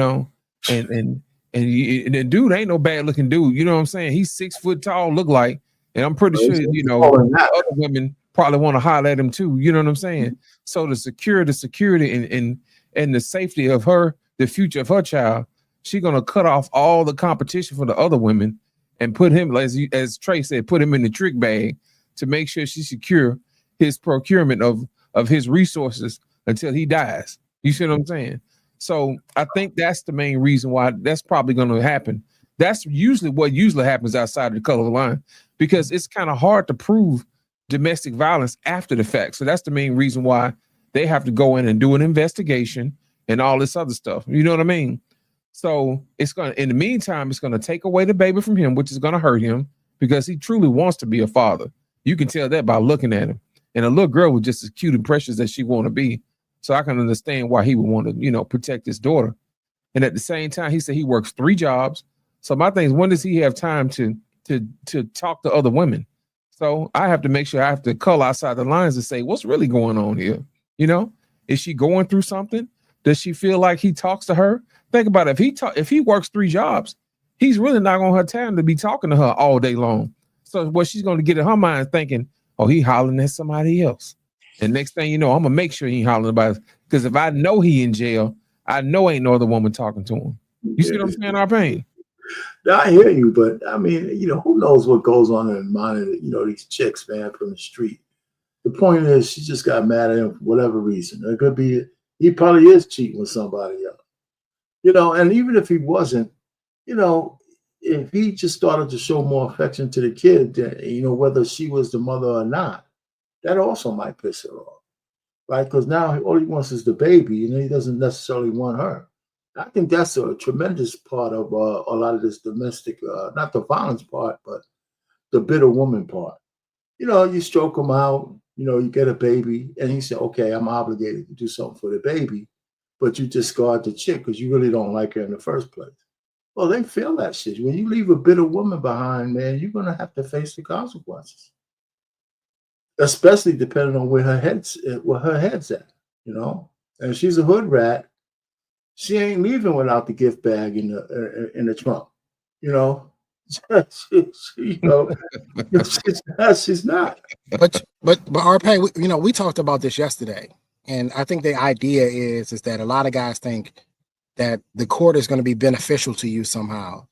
the dude ain't no bad looking dude. You know what I'm saying? He's 6 foot tall, look like, and I'm pretty sure, other women probably want to holler at him too. You know what I'm saying? So the security and the safety of her, the future of her child, she's going to cut off all the competition for the other women and put him, as Trey said, put him in the trick bag to make sure she's secure. his procurement of his resources until he dies. You see what I'm saying? So I think that's the main reason why that's probably going to happen. That's usually what happens outside of the color line, because it's kind of hard to prove domestic violence after the fact. So that's the main reason why they have to go in and do an investigation and all this other stuff. You know what I mean? So it's going to, in the meantime, it's going to take away the baby from him, which is going to hurt him because he truly wants to be a father. You can tell that by looking at him. And a little girl was just as cute and precious as she want to be. So I can understand why he would want to, protect his daughter. And at the same time, he said he works 3 jobs. So my thing is, when does he have time to talk to other women? So I have to make sure I have to cull outside the lines and say, what's really going on here? Is she going through something? Does she feel like he talks to her? Think about it. If he works 3 jobs, he's really not going to have time to be talking to her all day long. So what she's going to get in her mind thinking, oh, he hollering at somebody else. And next thing you know, I'm going to make sure he ain't hollering about it. Because if I know he in jail, I know ain't no other woman talking to him. You see what I'm saying, our pain? I hear you, but I mean, who knows what goes on in the mind of, these chicks, man, from the street. The point is, she just got mad at him for whatever reason. It could be, he probably is cheating with somebody else. And even if he wasn't, if he just started to show more affection to the kid, whether she was the mother or not, that also might piss her off, right? Because now all he wants is the baby, and he doesn't necessarily want her. I think that's a tremendous part of a lot of this domestic, not the violence part, but the bitter woman part. You stroke him out, you get a baby, and he said, okay, I'm obligated to do something for the baby, but you discard the chick because you really don't like her in the first place. Well, they feel that shit. When you leave a bitter woman behind, man, you're going to have to face the consequences, especially depending on where her head's at, And she's a hood rat. She ain't leaving without the gift bag in the trunk, she's not. But RP, we talked about this yesterday, and I think the idea is that a lot of guys think that the court is going to be beneficial to you somehow,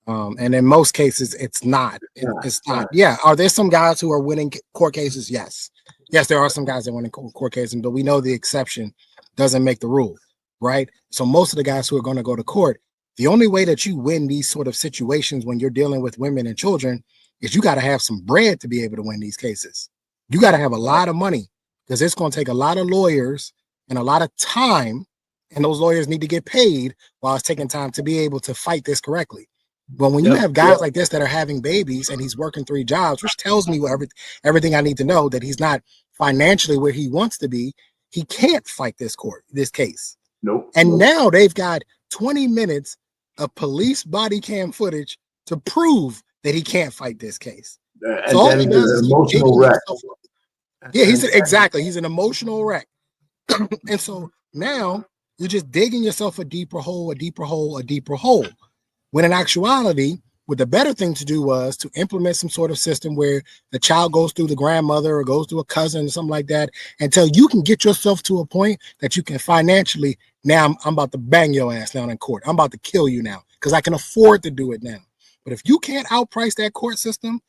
and in most cases, it's not. It's not. Yeah, are there some guys who are winning court cases? Yes, there are some guys that win court cases, but we know the exception doesn't make the rule, right? So most of the guys who are going to go to court, the only way that you win these sort of situations when you're dealing with women and children is you got to have some bread to be able to win these cases. You got to have a lot of money because it's going to take a lot of lawyers and a lot of time, and those lawyers need to get paid while it's taking time to be able to fight this correctly. But when you have guys like this that are having babies and he's working 3 jobs, which tells me everything I need to know, that he's not financially where he wants to be, he can't fight this case. Nope. And now they've got 20 minutes of police body cam footage to prove that he can't fight this case. So all he does is emotional wreck. Yeah, he's an emotional wreck. And so now you're just digging yourself a deeper hole, when in actuality, what the better thing to do was to implement some sort of system where the child goes through the grandmother or goes through a cousin or something like that until you can get yourself to a point that you can financially, now I'm about to bang your ass down in court. I'm about to kill you now because I can afford to do it now. But if you can't outprice that court system,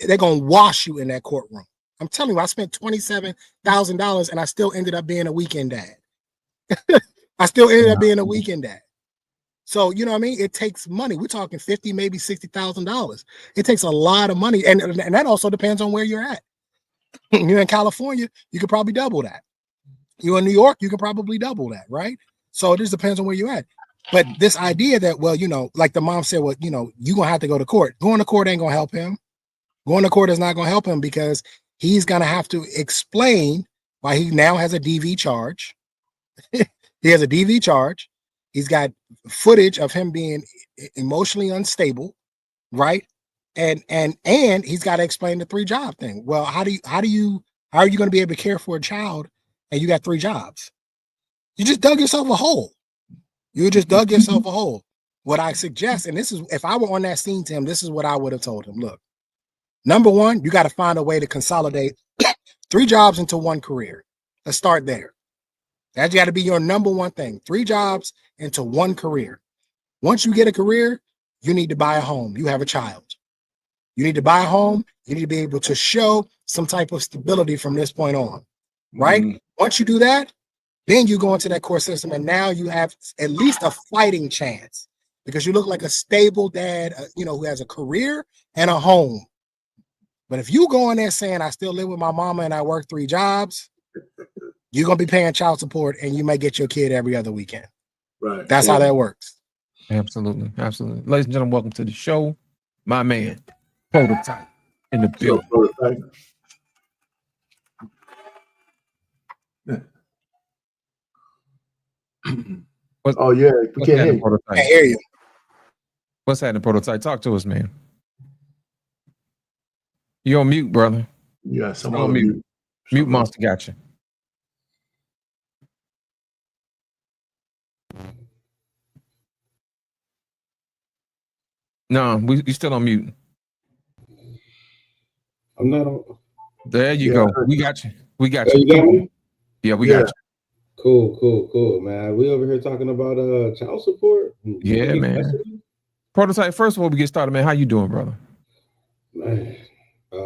they're going to wash you in that courtroom. I'm telling you, I spent $27,000 and I still ended up being a weekend dad. So, you know what I mean? It takes money. We're talking $50,000, maybe $60,000. It takes a lot of money. And that also depends on where you're at. You're in California, you could probably double that. You're in New York, you could probably double that, right? So it just depends on where you're at. But this idea that, well, like the mom said, well, you're going to have to go to court. Going to court ain't going to help him. Going to court is not going to help him because he's going to have to explain why he now has a DV charge. He has a DV charge. He's got footage of him being emotionally unstable, right? And he's got to explain the 3 job thing. Well, how are you going to be able to care for a child and you got 3 jobs? You just dug yourself a hole. What I suggest, and this is, if I were on that scene to him, this is what I would have told him. Look, number one, you got to find a way to consolidate 3 jobs into 1 career. Let's start there. That's got to be your number one thing. 3 jobs into 1 career. Once you get a career, you need to buy a home. You have a child. You need to buy a home. You need to be able to show some type of stability from this point on, right? Once you do that, then you go into that court system, and now you have at least a fighting chance because you look like a stable dad, who has a career and a home. But if you go in there saying, I still live with my mama and I work 3 jobs, you're going to be paying child support, and you may get your kid every other weekend. Right. That's how that works. Absolutely. Absolutely. Ladies and gentlemen, welcome to the show. My man, Prototype in the building. Oh, yeah. We can't hear you. I hear you. What's happening, Prototype? Talk to us, man. You're on mute, brother. Yeah, someone on mute. Mute monster got you. No, you still on mute. I'm not on. There you go. We got you. We got you. You got me? Yeah, we got you. Cool, man. We over here talking about child support. Yeah, man. Prototype, first of all, we get started, man. How you doing, brother? Man, I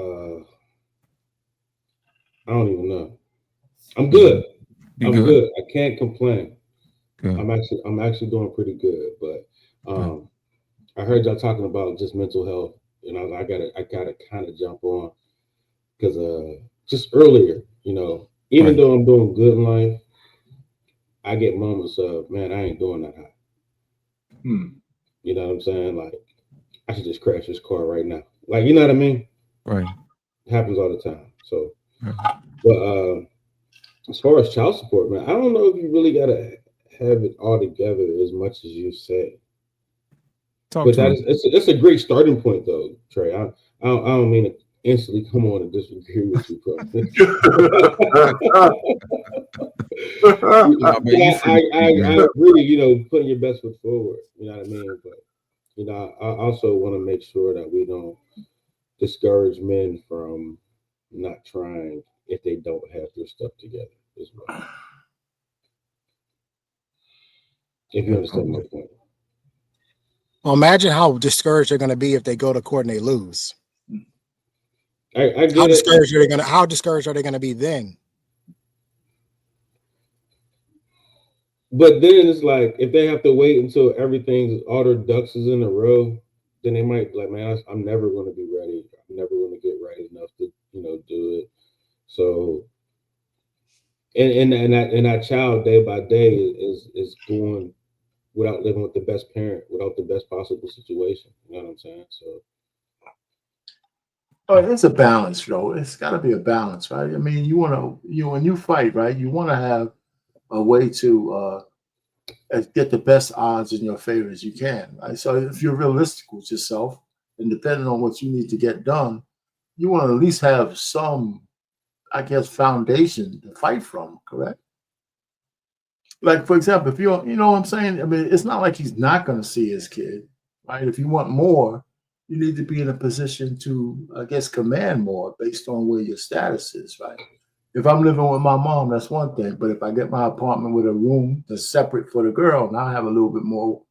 don't even know. I'm good. I'm good. I can't complain. Good. I'm actually doing pretty good. But I heard y'all talking about just mental health, and I gotta kind of jump on because just earlier, even though I'm doing good in life, I get moments of, man, I ain't doing that hot. You know what I'm saying? Like, I should just crash this car right now. Like, you know what I mean? Right. It happens all the time. So, but as far as child support, man, I don't know if you really gotta have it all together as much as you say. But it's a great starting point, though, Trey. I don't mean to instantly come on and disagree with you, bro. I agree, putting your best foot forward. You know what I mean? But I also want to make sure that we don't discourage men from not trying if they don't have their stuff together as well. If you understand my point. Well, imagine how discouraged they're going to be if they go to court and they lose. I get how discouraged it. How discouraged are they going to be then? But then it's like if they have to wait until all their ducks is in a row, then they might be like, man, I'm never going to be ready. I'm never going to get right enough to do it. So, and that child day by day is going without living with the best parent, without the best possible situation. You know what I'm saying? So. Oh, it's a balance, Joe. It's got to be a balance, right? I mean, when you fight, right, you want to have a way to get the best odds in your favor as you can, right? So if you're realistic with yourself and depending on what you need to get done, you want to at least have some, I guess, foundation to fight from, correct? Like, for example, if you know what I'm saying? I mean, it's not like he's not going to see his kid, right? If you want more, you need to be in a position to, I guess, command more based on where your status is, right? If I'm living with my mom, that's one thing. But if I get my apartment with a room that's separate for the girl, now I have a little bit more,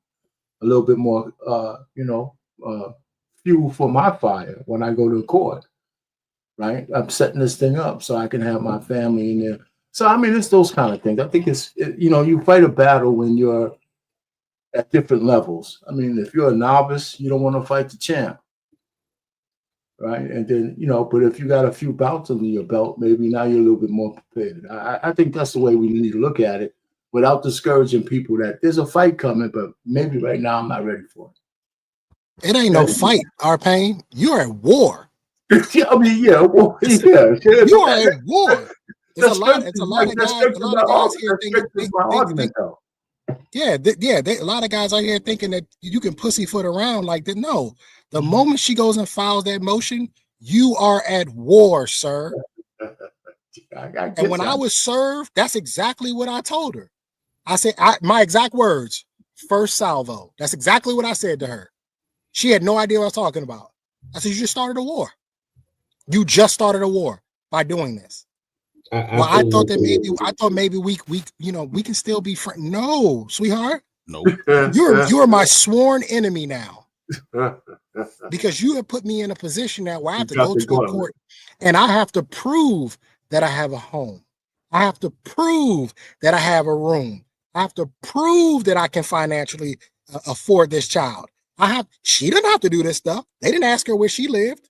fuel for my fire when I go to court, right? I'm setting this thing up so I can have my family in there. So, I mean, it's those kind of things. I think you fight a battle when you're at different levels. I mean, if you're a novice, you don't want to fight the champ, right? And then, but if you got a few bouts under your belt, maybe now you're a little bit more prepared. I think that's the way we need to look at it without discouraging people that there's a fight coming, but maybe right now I'm not ready for it. It ain't no fight, Arpain. You're at war. I mean, yeah. Well, yeah. You are at war. It's a lot of guys here thinking. A lot of guys out here thinking that you can pussyfoot around like that. No, the moment she goes and files that motion, you are at war, sir. And when I was served, that's exactly what I told her. I said, my exact words, first salvo. That's exactly what I said to her. She had no idea what I was talking about. I said, you just started a war. You just started a war by doing this. I thought maybe we can still be friends. No, sweetheart. No. You're my sworn enemy now. because you have put me in a position now where I have to go to a court and I have to prove that I have a home. I have to prove that I have a room. I have to prove that I can financially afford this child. She didn't have to do this stuff. They didn't ask her where she lived.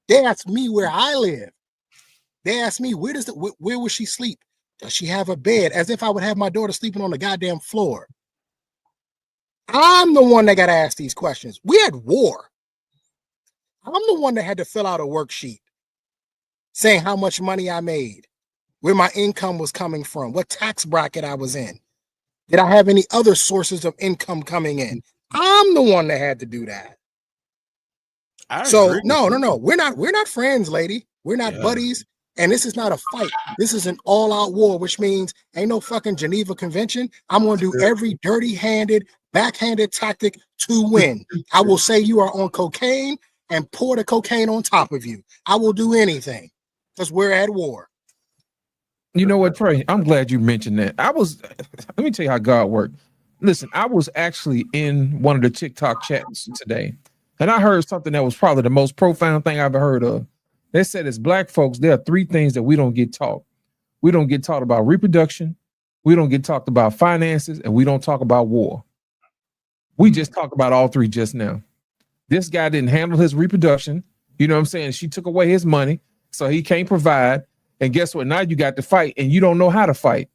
They asked me where I live. They asked me, where will she sleep? Does she have a bed? As if I would have my daughter sleeping on the goddamn floor. I'm the one that got to ask these questions. We had war. I'm the one that had to fill out a worksheet saying how much money I made, where my income was coming from, what tax bracket I was in. Did I have any other sources of income coming in? I'm the one that had to do that. So no, we're not friends, lady. We're not buddies. And this is not a fight. This is an all-out war, which means ain't no fucking Geneva Convention. I'm going to do every dirty-handed, backhanded tactic to win. I will say you are on cocaine and pour the cocaine on top of you. I will do anything because we're at war. You know what, Trey? I'm glad you mentioned that. Let me tell you how God worked. Listen, I was actually in one of the TikTok chats today, and I heard something that was probably the most profound thing I've ever heard of. They said, as Black folks, there are three things that we don't get taught. We don't get taught about reproduction, we don't get talked about finances, and we don't talk about war. We just talked about all three just now. This guy didn't handle his reproduction. You know what I'm saying? She took away his money, so he can't provide. And guess what? Now you got to fight, and you don't know how to fight.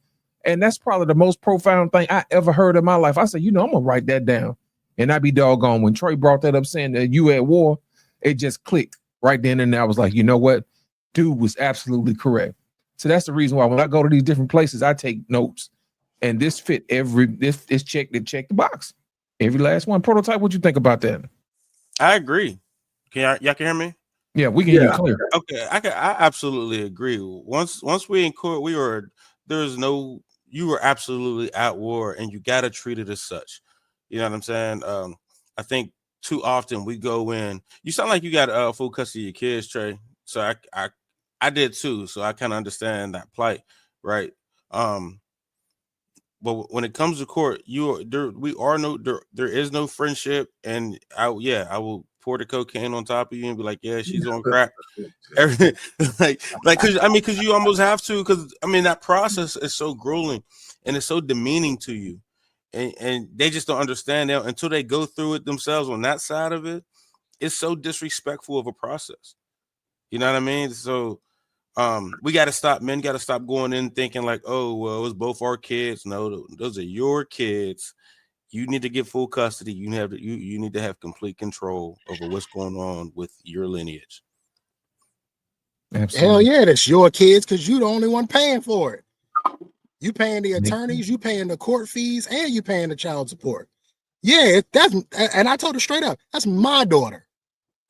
And that's probably the most profound thing I ever heard in my life. I said, I'm going to write that down. And I'd be doggone. When Trey brought that up saying that you at war, it just clicked right then and there. I was like, you know what? Dude was absolutely correct. So that's the reason why when I go to these different places, I take notes. And this fit this check the box. Every last one. Prototype, what you think about that? I agree. Y'all can hear me? Yeah, we can hear you clear. Okay, I absolutely agree. Once we in court, you were absolutely at war, and you got to treat it as such. You know what I'm saying? I think too often we go in. You sound like you got full custody of your kids, Trey. So I did too. So I kind of understand that plight, right? But when it comes to court, there is no friendship, and I will pour the cocaine on top of you and be like, yeah, she's on crack. Because you almost have to, because that process is so grueling and it's so demeaning to you, and they just don't understand that until they go through it themselves on that side of it. It's so disrespectful of a process. You know what I mean? So we got to stop. Men got to stop going in thinking like, oh, well, it's both our kids. No, those are your kids. You need to get full custody. You need to have complete control over what's going on with your lineage. Absolutely. Hell yeah, that's your kids because you're the only one paying for it. You paying the attorneys, you paying the court fees, and you paying the child support. Yeah, and I told her straight up, that's my daughter.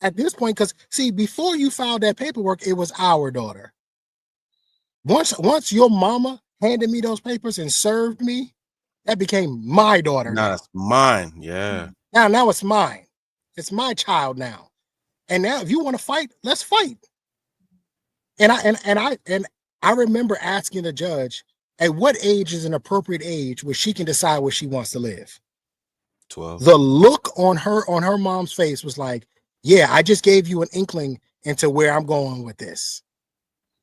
At this point, because see, before you filed that paperwork, it was our daughter. Once your mama handed me those papers and served me, that became my daughter. Now it's mine. Yeah. Now it's mine. It's my child now. And now if you want to fight, let's fight. And I remember asking the judge, at what age is an appropriate age where she can decide where she wants to live? 12. The look on her mom's face was like, yeah, I just gave you an inkling into where I'm going with this.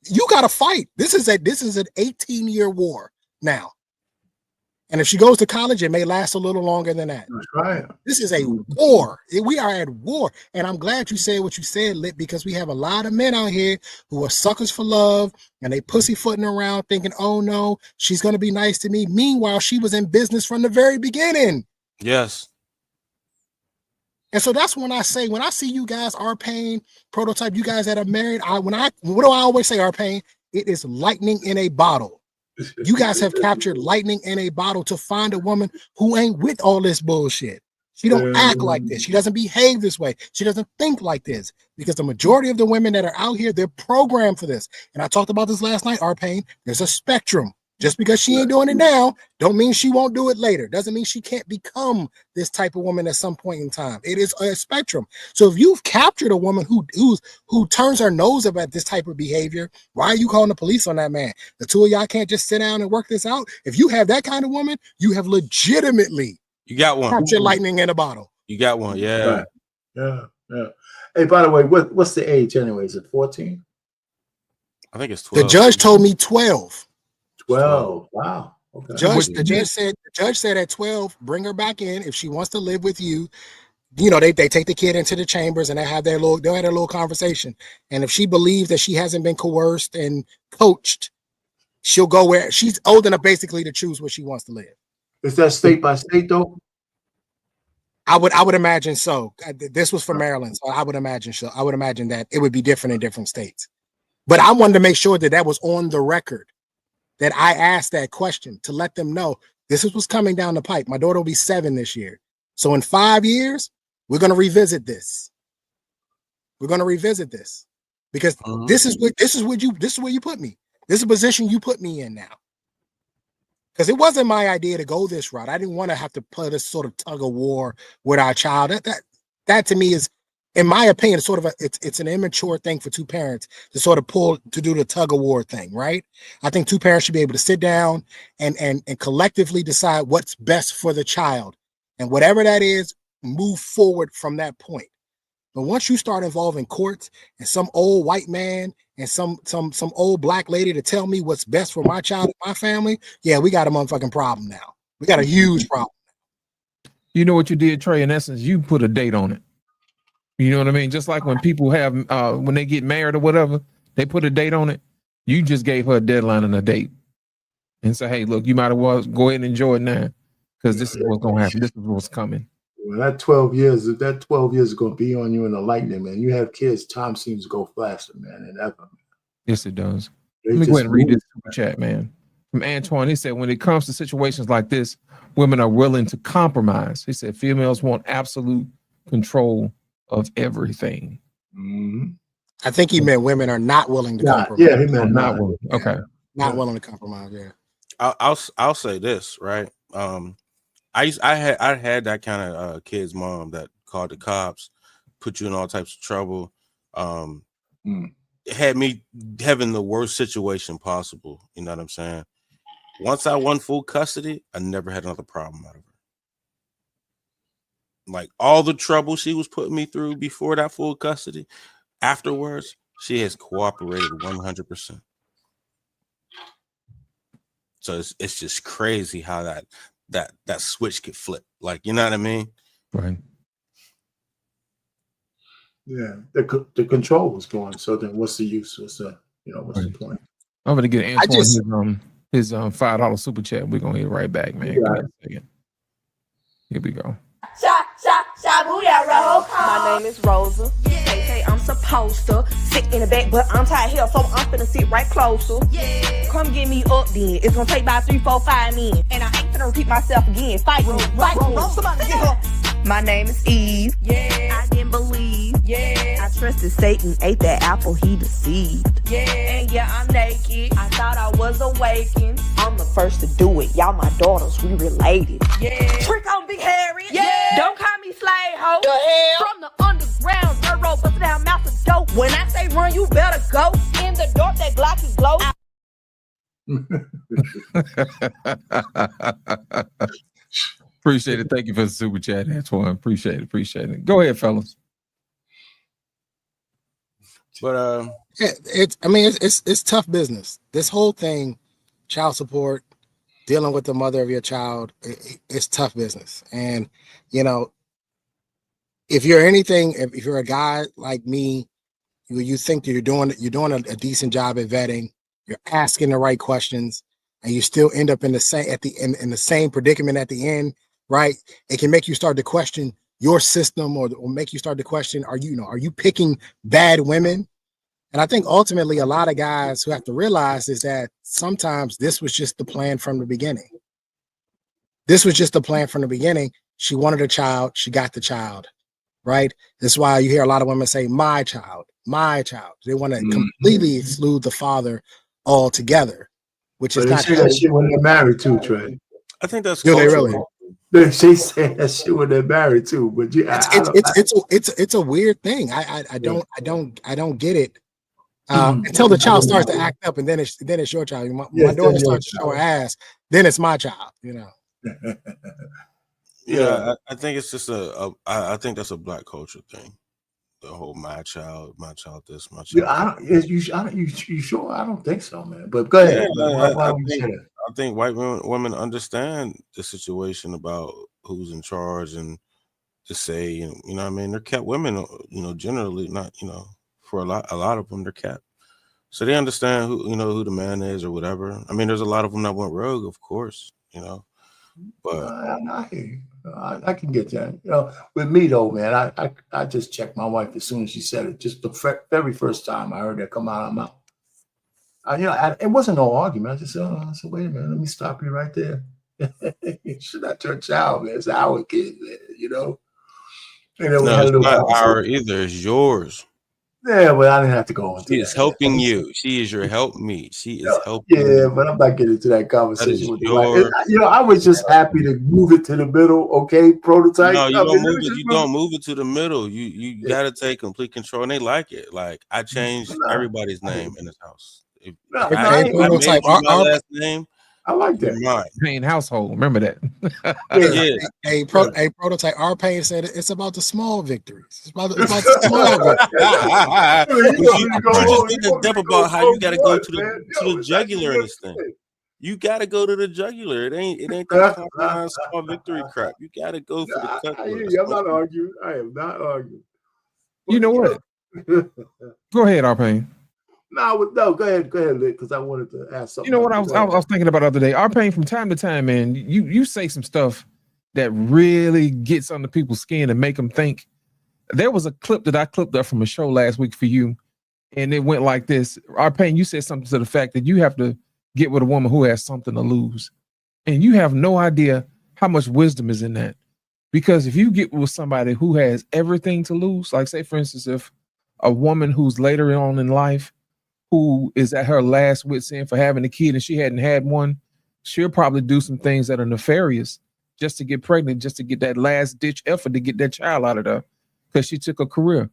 You got to fight. This is an 18-year war now. And if she goes to college, it may last a little longer than that. That's right. This is a war. We are at war. And I'm glad you said what you said, Lit, because we have a lot of men out here who are suckers for love and they pussyfooting around thinking, oh no, she's going to be nice to me. Meanwhile, she was in business from the very beginning. Yes. And so that's when I say, when I see you guys, R-Pain, Prototype, you guys that are married, what do I always say, R-Pain? It is lightning in a bottle. You guys have captured lightning in a bottle to find a woman who ain't with all this bullshit. She don't act like this. She doesn't behave this way. She doesn't think like this, because the majority of the women that are out here, they're programmed for this. And I talked about this last night, R-Pain. There's a spectrum. Just because she ain't doing it now, don't mean she won't do it later. Doesn't mean she can't become this type of woman at some point in time. It is a spectrum. So if you've captured a woman who turns her nose up at this type of behavior, why are you calling the police on that man? The two of y'all can't just sit down and work this out. If you have that kind of woman, you have legitimately captured lightning in a bottle. You got one, yeah. Right. Yeah. Yeah. Hey, by the way, what's the age anyway? Is it 14? I think it's 12. The judge told me 12. 12. Wow. Okay. The judge said at 12, bring her back in if she wants to live with you. You know, they take the kid into the chambers and they'll have their little conversation. And if she believes that she hasn't been coerced and coached, she'll go where she's old enough basically to choose where she wants to live. Is that state by state though? I would imagine so. This was for Maryland, so I would imagine so. I would imagine that it would be different in different states. But I wanted to make sure that was on the record, that I asked that question to let them know this is what's coming down the pipe. My daughter will be 7 this year. So in 5 years, we're going to revisit this. We're going to revisit this because this is where you put me. This is a position you put me in now. Because it wasn't my idea to go this route. I didn't want to have to play this sort of tug of war with our child. That to me is, in my opinion, sort of it's an immature thing for two parents to sort of do the tug of war thing, right? I think two parents should be able to sit down and collectively decide what's best for the child. And whatever that is, move forward from that point. But once you start involving courts and some old white man and some old black lady to tell me what's best for my child and my family, yeah, we got a motherfucking problem now. We got a huge problem. You know what you did, Trey? In essence, you put a date on it. You know what I mean? Just like when people have, when they get married or whatever, they put a date on it. You just gave her a deadline and a date and say, hey, look, you might as well go ahead and enjoy it now because this is what's going to happen. This is what's coming. Well, that 12 years is going to be on you in the lightning, man. You have kids, time seems to go faster, man, than ever. Yes, it does. Let me go ahead and read this super chat, man. From Antoine, he said, when it comes to situations like this, women are willing to compromise. He said, females want absolute control of everything. Mm-hmm. I think he meant women are not willing to compromise. Yeah, he meant not willing. Okay. Not willing to compromise, yeah. I'll say this, right? I had that kind of kid's mom that called the cops, put you in all types of trouble. Had me having the worst situation possible. You know what I'm saying? Once I won full custody, I never had another problem out of her. Like all the trouble she was putting me through before that full custody, afterwards, she has cooperated 100%. So it's just crazy how that switch could flip. Like, you know what I mean? Right. Yeah, the control was going. So then, what's the use? What's the the point? I'm gonna get Antoine his $5 super chat. We're gonna hit right back, man. Yeah. Here we go. My name is Rosa. They say I'm supposed to sit in the back, but I'm tired of hell, so I'm finna sit right closer. Come get me up then. It's gonna take about 3, 4, 5 minutes. And I ain't finna repeat myself again. Fight me. Somebody get her. My name is Eve. I didn't believe. I trusted Satan, ate that apple, he deceived. And yeah, I'm naked. I thought I was awakened. I'm the first to do it. Y'all my daughters, we related. Trick on Big Harry. Don't call me slave hoe. The hell? From the underground, dirt road, bustin' down mouth of dope. When I say run, you better go. In the dark, that Glock is glow. Appreciate it. Thank you for the super chat, Antoine. Appreciate it. Go ahead, fellas. But it's tough business. This whole thing, child support, dealing with the mother of your child, it's tough business. And if you're a guy like me, you think that you're doing a decent job at vetting, you're asking the right questions, and you still end up in the same predicament at the end, right? It can make you start to question your system, or make you start to question, are you picking bad women? And I think ultimately a lot of guys who have to realize is that sometimes this was just the plan from the beginning. She wanted a child, she got the child, right? That's why you hear a lot of women say, my child. They want to completely exclude the father altogether, which is not. They say that shit when they're married too, Trey. I think that's do they really? They say that shit when they're married too, but it's a weird thing. I don't get it until the child starts to act up, and then it's your child. My daughter starts to show her ass, then it's my child. Yeah, I think it's just I think that's a black culture thing. the whole my child this, my Yeah, child. you sure? I don't think so, man. But go ahead. Why would you say that? I think white women understand the situation about who's in charge and to say, you know what I mean? They're kept women, generally not, for a lot of them, they're kept. So they understand who the man is or whatever. I mean, there's a lot of them that went rogue, of course, but I hear you. I can get that. With me though, man, I just checked my wife as soon as she said it. Just the very first time I heard that come out of her mouth. It wasn't no argument. I just said, wait a minute, let me stop you right there. She's not your child, man. It's our kid, man, And then we no, had a it's little not conversation. our either. It's yours. Yeah, but I didn't have to go into She that. is helping you. She is your helpmeet. She is helping Yeah, you. but I'm not getting into that That conversation is with the wife. your. I was just happy to move it to the middle. Okay, prototype. No, you I don't mean, move it. You don't move it to the middle. You got to take complete control, and they like it. Like I changed everybody's name in this house. If I made you my last name, I like that. You're mine. Payne household. Remember that. A prototype. Our Payne said it's about the small victories. It's about the small victories. You just need to dip about how you got to go to the jugular in this thing. You got to go to the jugular. It ain't that compromise small victory crap. You got to go for the cut. I'm not arguing. I am not arguing. You know what? Go ahead, Arpane. No, go ahead, because I wanted to ask something. You know what I was thinking about the other day? Arpane, from time to time, man, you say some stuff that really gets under people's skin and make them think. There was a clip that I clipped up from a show last week for you, and it went like this. Arpane, you said something to the fact that you have to get with a woman who has something to lose, and you have no idea how much wisdom is in that. Because if you get with somebody who has everything to lose, like say, for instance, if a woman who's later on in life, who is at her last wit's end for having a kid and she hadn't had one, she'll probably do some things that are nefarious just to get pregnant, just to get that last ditch effort to get that child out of there because she took a career.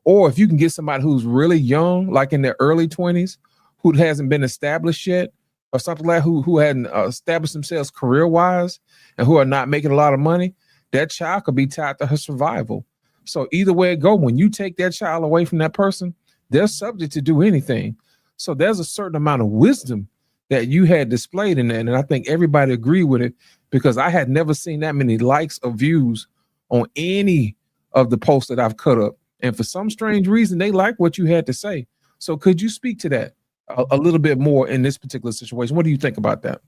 Or if you can get somebody who's really young, like in their early 20s, who hasn't been established yet, or something like who hadn't established themselves career-wise and who are not making a lot of money, that child could be tied to her survival. So either way it go, when you take that child away from that person, they're subject to do anything. So there's a certain amount of wisdom that you had displayed in that. And I think everybody agreed with it because I had never seen that many likes or views on any of the posts that I've cut up. And for some strange reason, they like what you had to say. So could you speak to that a little bit more in this particular situation? What do you think about that?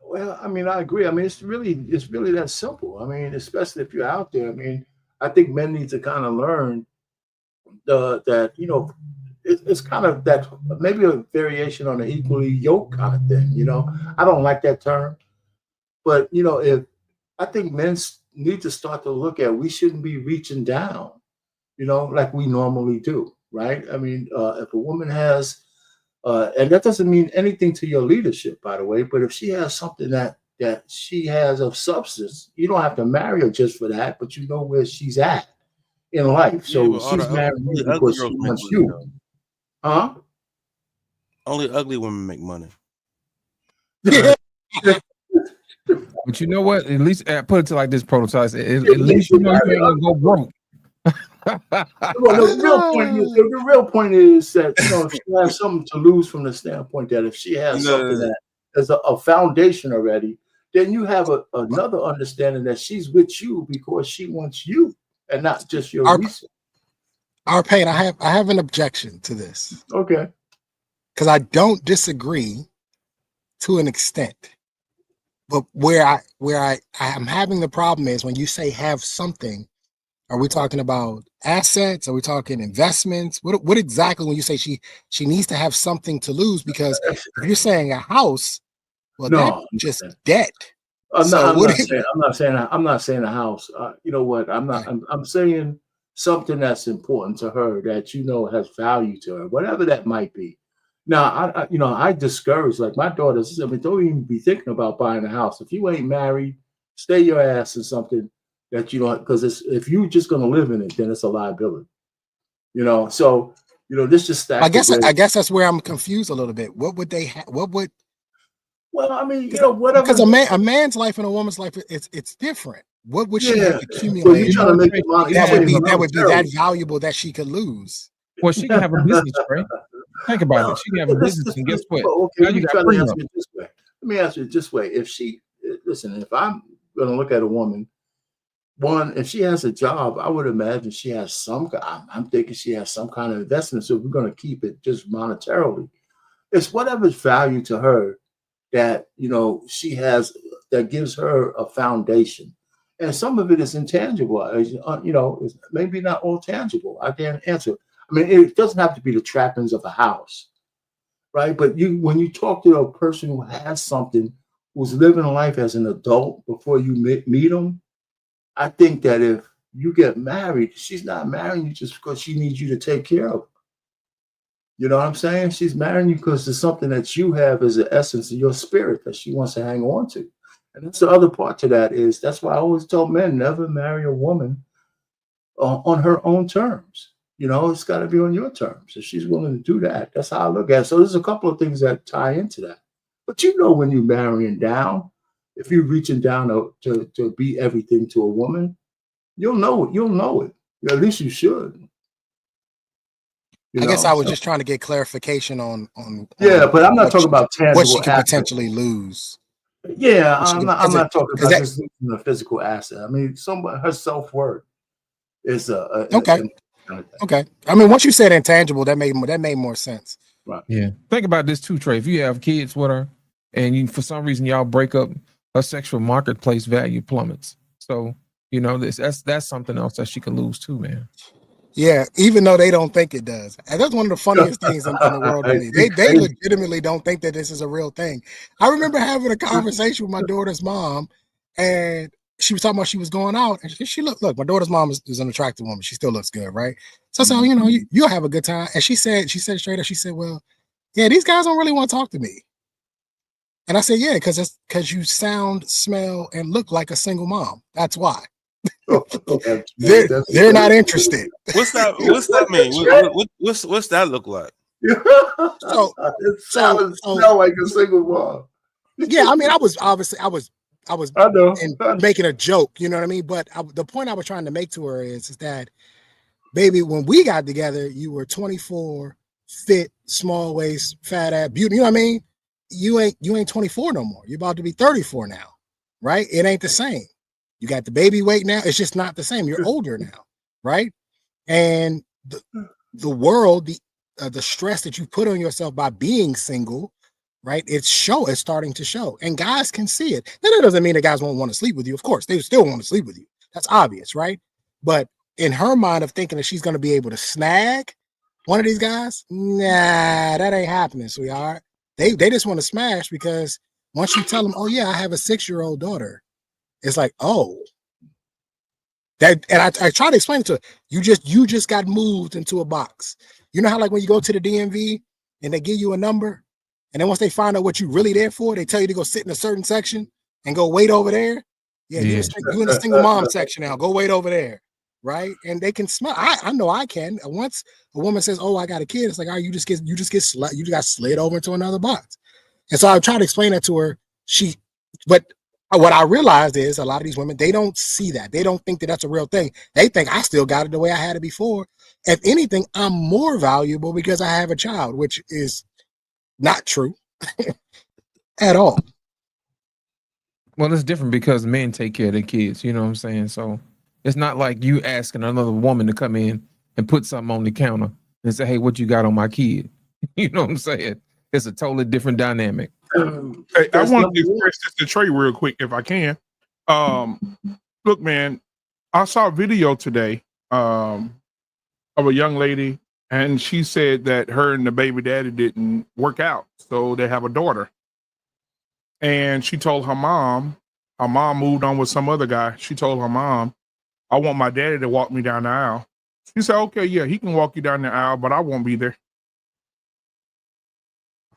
Well, I mean, I agree. I mean, it's really that simple. I mean, especially if you're out there. I mean, I think men need to kind of learn that, it's kind of that maybe a variation on the equally yoked kind of thing. I don't like that term, but if I think men need to start to look at, we shouldn't be reaching down, like we normally do, right? I mean, if a woman has, and that doesn't mean anything to your leadership, by the way, but if she has something that she has of substance, you don't have to marry her just for that, but you know where she's at in life. So she's married you because she wants you. Huh? Only ugly women make money. But you know what? At least put it to like this, prototype. At least you know you ain't gonna go broke. Well, the real point is that if she has something to lose from the standpoint that if she has something that is a foundation already, then you have another understanding that she's with you because she wants you and not just your research. Arpane, I have an objection to this. Okay. Because I don't disagree to an extent. But where I am having the problem is when you say have something, are we talking about assets? Are we talking investments? What exactly when you say she needs to have something to lose? Because if you're saying a house, well, that's just debt. I'm not saying a house. You know what? I'm saying something that's important to her that has value to her, whatever that might be. Now, I discourage, like my daughters. I mean, don't even be thinking about buying a house if you ain't married. Stay your ass in something that because if you're just going to live in it, then it's a liability. So this just I guess that's where I'm confused a little bit. What would they? Well, I mean, whatever. Because a man's life and a woman's life, it's different. What would she have accumulated? So you're trying to make that would be that valuable that she could lose. Well, she can have a business, right? Think about it. She can have a business, and guess what? Okay, let me try to answer it this way. Let me answer it this way. If I'm going to look at a woman, if she has a job, I would imagine she has I'm thinking she has some kind of investment. So we're going to keep it just monetarily. It's whatever's value to her that, she has, that gives her a foundation. And some of it is intangible. It's maybe not all tangible. I can't answer. I mean, it doesn't have to be the trappings of a house, right? But when you talk to a person who has something, who's living life as an adult before you meet them, I think that if you get married, she's not marrying you just because she needs you to take care of her. You know what I'm saying? She's marrying you because there's something that you have as an essence of your spirit that she wants to hang on to. And that's the other part to that that's why I always tell men, never marry a woman on her own terms. It's got to be on your terms. If she's willing to do that, that's how I look at it. So there's a couple of things that tie into that. But when you're marrying down, if you're reaching down to be everything to a woman, you'll know it. You'll know it. At least you should. I guess I was just trying to get clarification on but I'm not talking about tangible what she could potentially lose. Yeah, I'm not talking about just losing a physical asset. I mean, her self-worth is okay. Okay. I mean, once you said intangible, that made more sense. Right. Yeah. Think about this too, Trey. If you have kids with her, and for some reason y'all break up, her sexual marketplace value plummets. So that's something else that she could lose too, man. Yeah, even though they don't think it does. And that's one of the funniest things in the world to me. They legitimately don't think that this is a real thing. I remember having a conversation with my daughter's mom, and she was talking about she was going out, and she look, my daughter's mom is an attractive woman. She still looks good, right? So I said, you'll have a good time. And she said straight up, she said, well, yeah, these guys don't really want to talk to me. And I said, yeah, because you sound, smell, and look like a single mom. That's why. They're not interested. What's that mean? What's that look like? so like a single mom. Yeah, I mean, I was making a joke, you know what I mean? But the point I was trying to make to her is that, baby, when we got together, you were 24, fit, small waist, fat ass, beauty. You know what I mean? You ain't 24 no more. You're about to be 34 now, right? It ain't the same. You got the baby weight now. It's just not the same. You're older now, right? And the world, the stress that you put on yourself by being single, right? It's starting to show, and guys can see it. Now, that doesn't mean that guys won't want to sleep with you. Of course, they still want to sleep with you. That's obvious, right? But in her mind of thinking that she's going to be able to snag one of these guys, nah, that ain't happening, sweetheart. They just want to smash because once you tell them, oh yeah, I have a 6-year-old daughter, it's like, oh, that. And I try to explain it to her. You just got moved into a box. You know how like when you go to the DMV and they give you a number, and then once they find out what you're really there for, they tell you to go sit in a certain section and go wait over there. Yeah, you're in the single mom section now. Go wait over there, right? And they can smell. I know I can. Once a woman says, "Oh, I got a kid," it's like, "Oh, you just got slid over into another box." And so I try to explain that to her. But what I realized is a lot of these women, they don't see that. They don't think that that's a real thing. They think I still got it the way I had it before. If anything, I'm more valuable because I have a child, which is not true at all. Well, it's different because men take care of their kids. You know what I'm saying? So it's not like you asking another woman to come in and put something on the counter and say, "Hey, what you got on my kid?" You know what I'm saying? It's a totally different dynamic. Hey, I want to express this to Trey real quick, if I can. Look, man, I saw a video today of a young lady, and she said that her and the baby daddy didn't work out, so they have a daughter. And she told her mom moved on with some other guy. She told her mom, "I want my daddy to walk me down the aisle." She said, "Okay, yeah, he can walk you down the aisle, but I won't be there."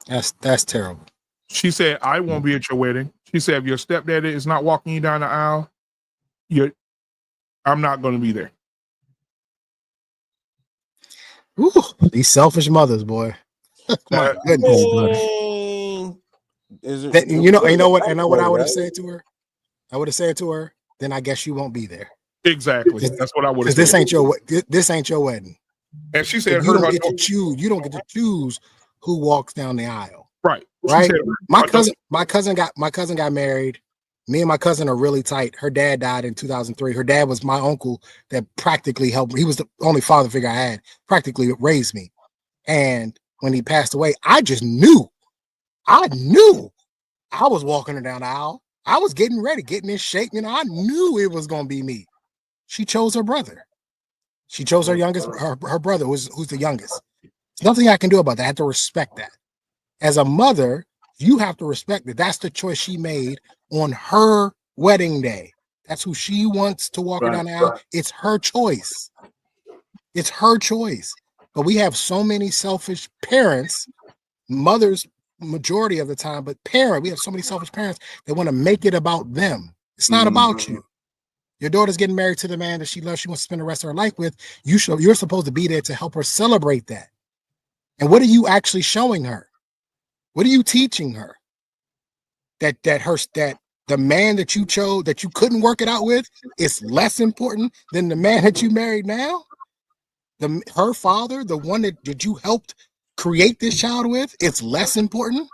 That's terrible. She said, "I won't be at your wedding." She said, "If your stepdaddy is not walking you down the aisle, I'm not going to be there." Ooh, these selfish mothers, boy. My goodness. You know what I would have said to her? I would have said to her, then I guess you won't be there. Exactly. That's what I would have said. This ain't your wedding. And she said you don't get to choose. You don't get to choose who walks down the aisle. Right. Right. My cousin got married. Me and my cousin are really tight. Her dad died in 2003. Her dad was my uncle that practically helped me. He was the only father figure I had, practically raised me. And when he passed away, I just knew. I was walking her down the aisle. I was getting ready, getting in shape. I knew it was going to be me. She chose her brother. She chose her youngest, her brother, who's the youngest. There's nothing I can do about that. I have to respect that. As a mother, you have to respect that. That's the choice she made on her wedding day. That's who she wants to walk her down the aisle. It's her choice. It's her choice. But we have so many selfish parents, mothers, majority of the time, but we have so many selfish parents that want to make it about them. It's not about you. Your daughter's getting married to the man that she loves, she wants to spend the rest of her life with. You're supposed to be there to help her celebrate that. And what are you actually showing her? What are you teaching her? That the man that you chose, that you couldn't work it out with, is less important than the man that you married now? Her father, the one that you helped create this child with, it's less important?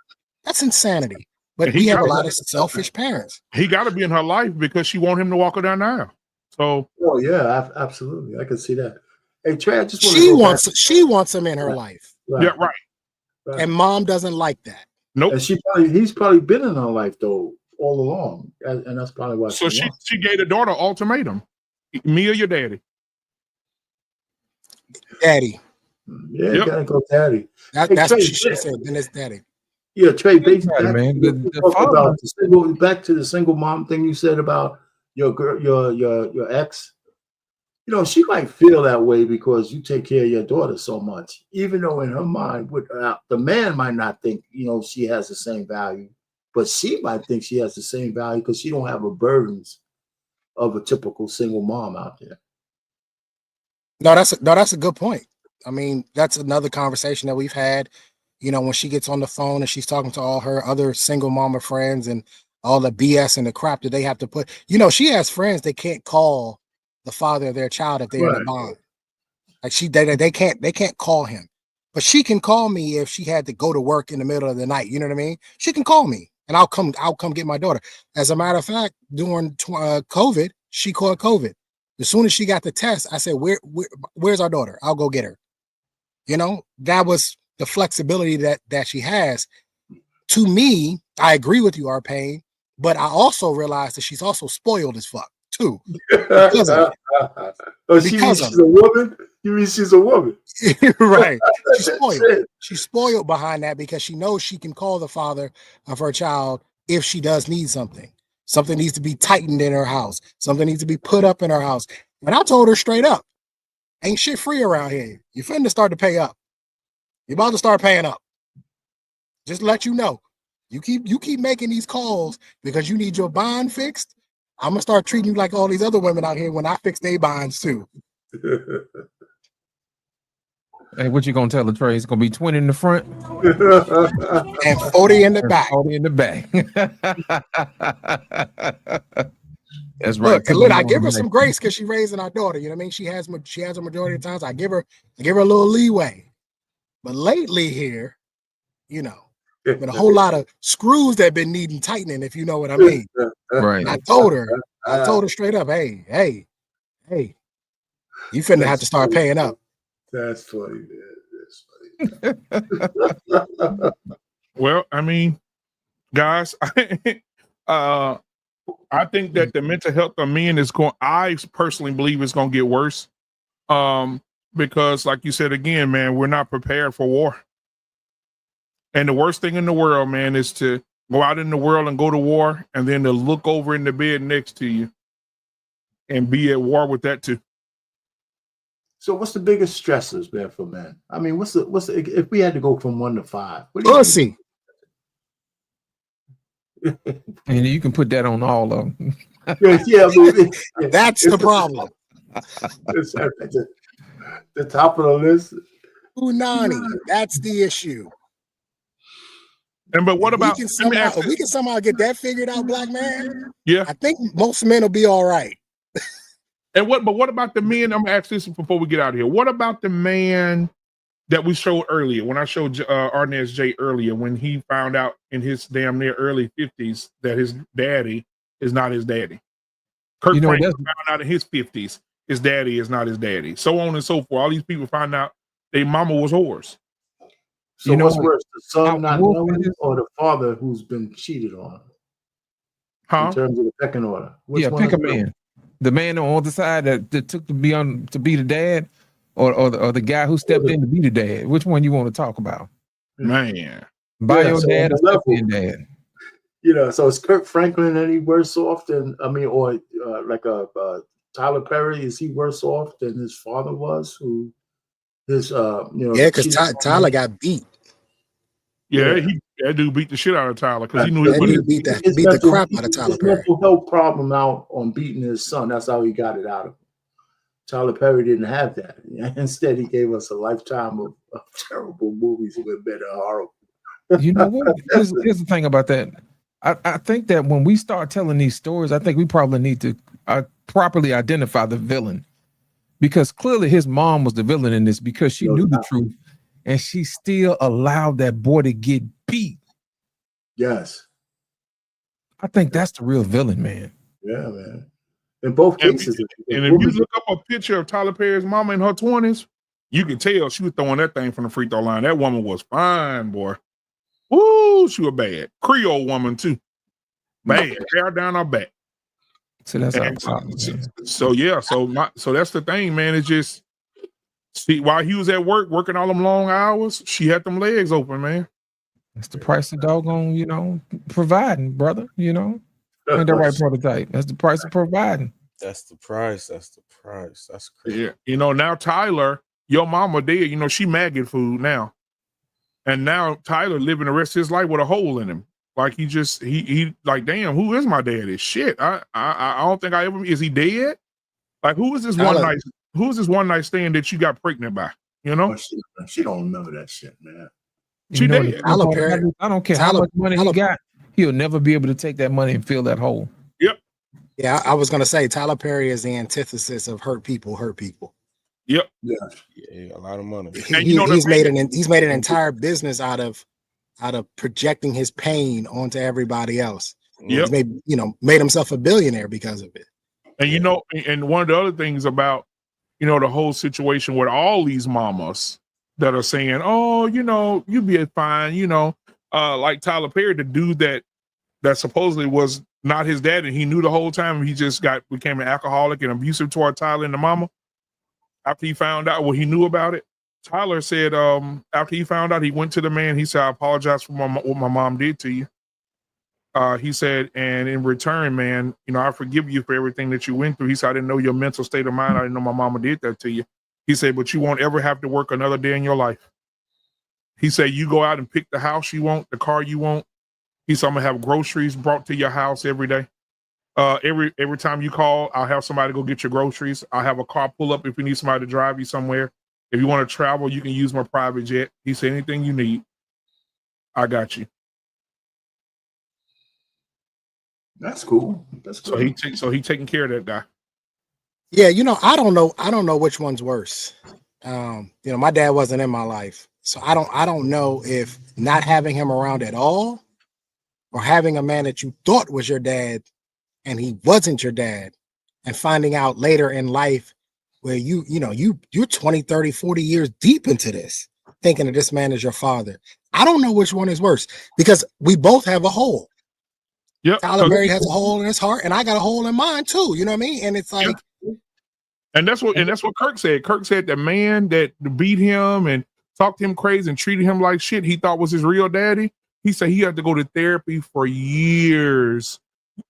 That's insanity. But we have a lot of selfish parents. He got to be in her life because she want him to walk her down the aisle. So, oh yeah, absolutely, I can see that. Hey Trey, I just she wants him in her life. Right. Yeah, right. And mom doesn't like that. Nope. And he's probably been in her life though all along, and that's probably why. So she gave the daughter ultimatum: me or your daddy. Daddy. Yeah, you gotta go daddy. That's Trey, what she should have said. Then it's daddy. Yeah, Trey. Back to the single mom thing you said about your girl, your ex. She might feel that way because you take care of your daughter so much, even though in her mind, the man might not think, she has the same value, but she might think she has the same value because she don't have the burdens of a typical single mom out there. No, that's a good point. I mean, that's another conversation that we've had, when she gets on the phone and she's talking to all her other single mama friends and all the BS and the crap that they have to put, she has friends that can't call the father of their child if they're in a bond. Like they can't call him, but she can call me if she had to go to work in the middle of the night. You know what I mean? She can call me and I'll come get my daughter. As a matter of fact, during COVID, she caught COVID. As soon as she got the test, I said, where's our daughter? I'll go get her. That was the flexibility that she has. To me, I agree with you, Arpain, but I also realized that she's also spoiled as fuck too. Because of she's a woman? You mean she's a woman? Right. She's spoiled. She's spoiled behind that because she knows she can call the father of her child if she does need something. Something needs to be tightened in her house. Something needs to be put up in her house. And I told her straight up, ain't shit free around here. You're finna start to pay up. You're about to start paying up. Just to let you know. You keep making these calls because you need your bond fixed. I'm gonna start treating you like all these other women out here when I fix their bonds too. Hey, what you gonna tell the Trey? It's gonna be 20 in the front and 40 in the back. 40 in the back. That's right. Look, I give her some grace because she's raising our daughter. You know what I mean? She has a majority of times. I give her a little leeway. But lately here, been a whole lot of screws that been needing tightening, if you know what I mean. Right. And I told her straight up, hey, you finna have to start paying up. That's funny, man. That's funny. Well, I mean, guys, I think that the mental health of men I personally believe it's going to get worse. Because like you said, again, man, we're not prepared for war. And the worst thing in the world, man, is to go out in the world and go to war and then to look over in the bed next to you and be at war with that too. So what's the biggest stressors, man, for men? I mean, what's the if we had to go from 1 to 5? Pussy. And you can put that on all of them. Yeah, that's the problem. The top of the list. Punani, that's the issue. And but what about? If we can somehow get that figured out, black man? Yeah, I think most men will be all right. And what about the men? I'm gonna ask this before we get out of here. What about the man that we showed earlier? When I showed Arnez J earlier, when he found out in his damn near early 50s that his daddy is not his daddy. Kirk Franklin found out in his 50s his daddy is not his daddy. So on and so forth. All these people find out their mama was whores. So what's worse, the son not knowing or the father who's been cheated on? In terms of the pecking order. Pick a man. The man on the side that took to be the dad, or the guy who stepped in to be the dad. Which one you want to talk about? Man. By your dad or step in dad. You know, so is Kirk Franklin any worse off than like Tyler Perry? Is he worse off than his father was? Who his because Tyler got beat. Yeah, that dude beat the shit out of Tyler because he knew he beat the crap out of Tyler Perry. Mental health problem out on beating his son. That's how he got it out of him. Tyler Perry didn't have that. Instead, he gave us a lifetime of terrible movies with better horrible. You know what? Here's the thing about that. I think that when we start telling these stories, I think we probably need to properly identify the villain, because clearly his mom was the villain in this because she knew the truth. And she still allowed that boy to get beat. Yes. I think that's the real villain, man. Yeah, man. In both cases. And if you look up a picture of Tyler Perry's mama in her 20s, you can tell she was throwing that thing from the free throw line. That woman was fine, boy. Woo, she was bad. Creole woman, too. Bad. Hair down her back. So that's so that's the thing, man. It's just, see, while he was at work working all them long hours, she had them legs open, man. That's the price of doggone, providing, brother. Ain't that right, prototype? That's the price of providing. That's the price. That's crazy. Yeah. Now Tyler, your mama dead. She maggot food now, and now Tyler living the rest of his life with a hole in him. Like he like, damn, who is my daddy? Shit, I don't think I ever. Is he dead? Like, who is this one night? Who's this one night stand that you got pregnant by? She don't remember that shit, man. She did. Tyler Perry, I don't care how much money he got. He'll never be able to take that money and fill that hole. Yep. Yeah, I was gonna say Tyler Perry is the antithesis of hurt people. Yep. Yeah. Yeah, a lot of money. He's made an entire business out of projecting his pain onto everybody else. Yep. He's made himself a billionaire because of it. And and one of the other things about the whole situation with all these mamas that are saying, oh, you be fine, like Tyler Perry, the dude that supposedly was not his dad, and he knew the whole time. He just became an alcoholic and abusive toward Tyler and the mama. After he found out he knew about it, Tyler said, after he found out, he went to the man. He said, I apologize for what my mom did to you. He said, and in return, man, I forgive you for everything that you went through. He said, I didn't know your mental state of mind. I didn't know my mama did that to you. He said, but you won't ever have to work another day in your life. He said, you go out and pick the house you want, the car you want. He said, I'm gonna have groceries brought to your house every day. Every time you call, I'll have somebody go get your groceries. I'll have a car pull up if you need somebody to drive you somewhere. If you want to travel, you can use my private jet. He said, anything you need, I got you. That's cool. So he taking care of that guy. Yeah, I don't know which one's worse. My dad wasn't in my life, so I don't know if not having him around at all, or having a man that you thought was your dad and he wasn't your dad, and finding out later in life where you're 20, 30, 40 years deep into this, thinking that this man is your father. I don't know which one is worse, because we both have a hole. Yep. Tyler Perry has a hole in his heart, and I got a hole in mine too. You know what I mean? And it's like, and that's what Kirk said. Kirk said the man that beat him and talked to him crazy and treated him like shit, he thought was his real daddy. He said he had to go to therapy for years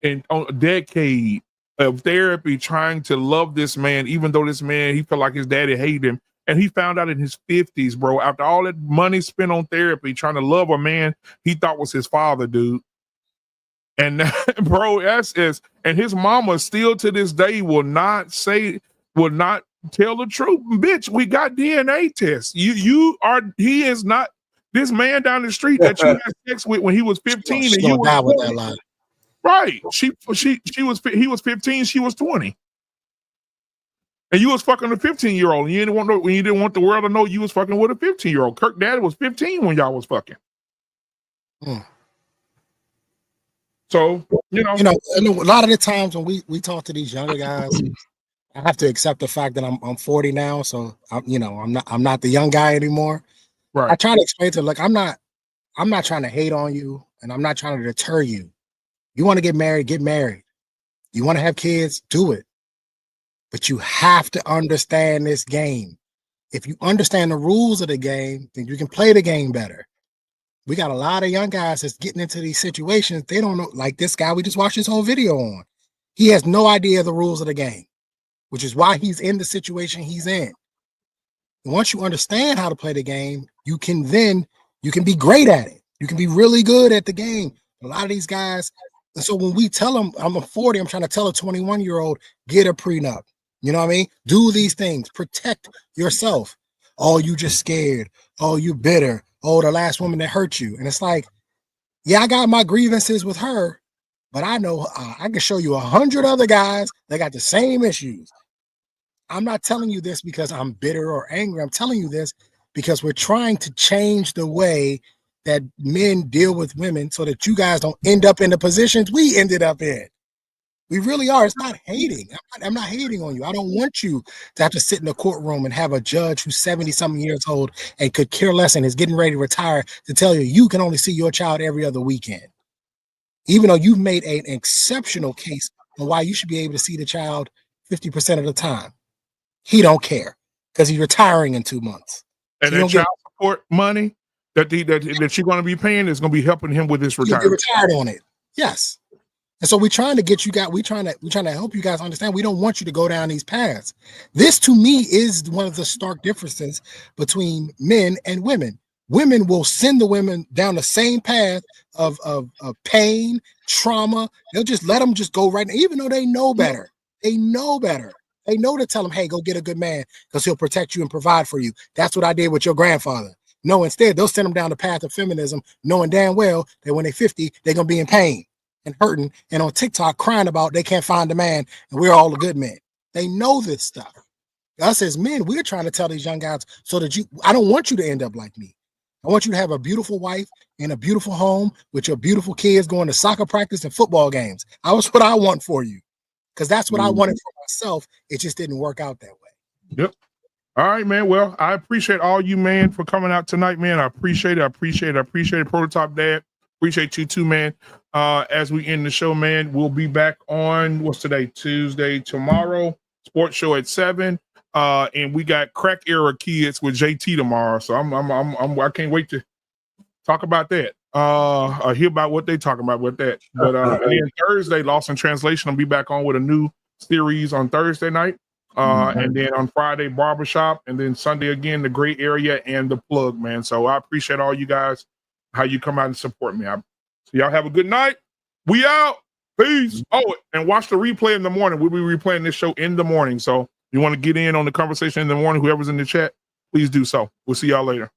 and a decade of therapy trying to love this man, even though this man, he felt like his daddy hated him. And he found out in his 50s, bro, after all that money spent on therapy, trying to love a man he thought was his father, dude. And bro, and his mama still to this day will not tell the truth. Bitch, we got DNA tests. He is not This man down the street that you had sex with when he was 15 She and you gonna die was with that 20. lie. Right. He was 15, she was 20. And you was fucking a 15-year-old. And you didn't want the world to know you was fucking with a 15-year-old. Kirk Daddy was 15 when y'all was fucking. So, and a lot of the times when we talk to these younger guys, I have to accept the fact that I'm 40 now, so I'm not the young guy anymore. Right. I try to explain to them, like, I'm not trying to hate on you, and I'm not trying to deter you. You want to get married, get married. You want to have kids, do it. But you have to understand this game. If you understand the rules of the game, then you can play the game better. We got a lot of young guys that's getting into these situations. They don't know, like this guy we just watched this whole video on. He has no idea the rules of the game, which is why he's in the situation he's in. And once you understand how to play the game, you can be great at it. You can be really good at the game. A lot of these guys, and so when we tell them, I'm a 40, I'm trying to tell a 21-year-old, get a prenup. You know what I mean? Do these things. Protect yourself. Oh, you just scared. Oh, you bitter. Oh, the last woman that hurt you. And it's like, yeah, I got my grievances with her, but I know I can show you 100 other guys that got the same issues. I'm not telling you this because I'm bitter or angry. I'm telling you this because we're trying to change the way that men deal with women so that you guys don't end up in the positions we ended up in. We really are. It's not hating. I'm not hating on you. I don't want you to have to sit in a courtroom and have a judge who's 70-something years old and could care less and is getting ready to retire to tell you you can only see your child every other weekend. Even though you've made an exceptional case on why you should be able to see the child 50% of the time. He don't care because he's retiring in 2 months. And that child support money that you're going to be paying is going to be helping him with his retirement. He'll be retired on it. Yes. And so we're trying to get you guys, we're trying to help you guys understand we don't want you to go down these paths. This to me is one of the stark differences between men and women. Women will send the women down the same path of pain, trauma. They'll just let them just go right now, even though they know better. They know better. They know to tell them, hey, go get a good man because he'll protect you and provide for you. That's what I did with your grandfather. No, instead, they'll send them down the path of feminism, knowing damn well that when they're 50, they're going to be in pain and hurting and on TikTok crying about they can't find a man and we're all the good men. They know this stuff. Us as men, we're trying to tell these young guys so that I don't want you to end up like me. I want you to have a beautiful wife and a beautiful home with your beautiful kids going to soccer practice and football games. That's what I want for you because that's what I wanted for myself. It just didn't work out that way. Yep. All right, man. Well, I appreciate all you, man, for coming out tonight, man. I appreciate it. Prototype Dad. Appreciate you too, man. As we end the show, man, we'll be back on what's today? Tuesday, tomorrow. Sports show at 7. And we got Crack Era Kids with JT tomorrow. So I can't wait to talk about that. Hear about what they talking about with that. But and then Thursday, Lost in Translation, I'll be back on with a new series on Thursday night. And then on Friday, Barbershop, and then Sunday again, the Gray Area and the Plug, man. So I appreciate all you guys, how you come out and support me. So y'all have a good night. We out. Peace. Oh, and watch the replay in the morning. We'll be replaying this show in the morning. So you want to get in on the conversation in the morning, whoever's in the chat, please do so. We'll see y'all later.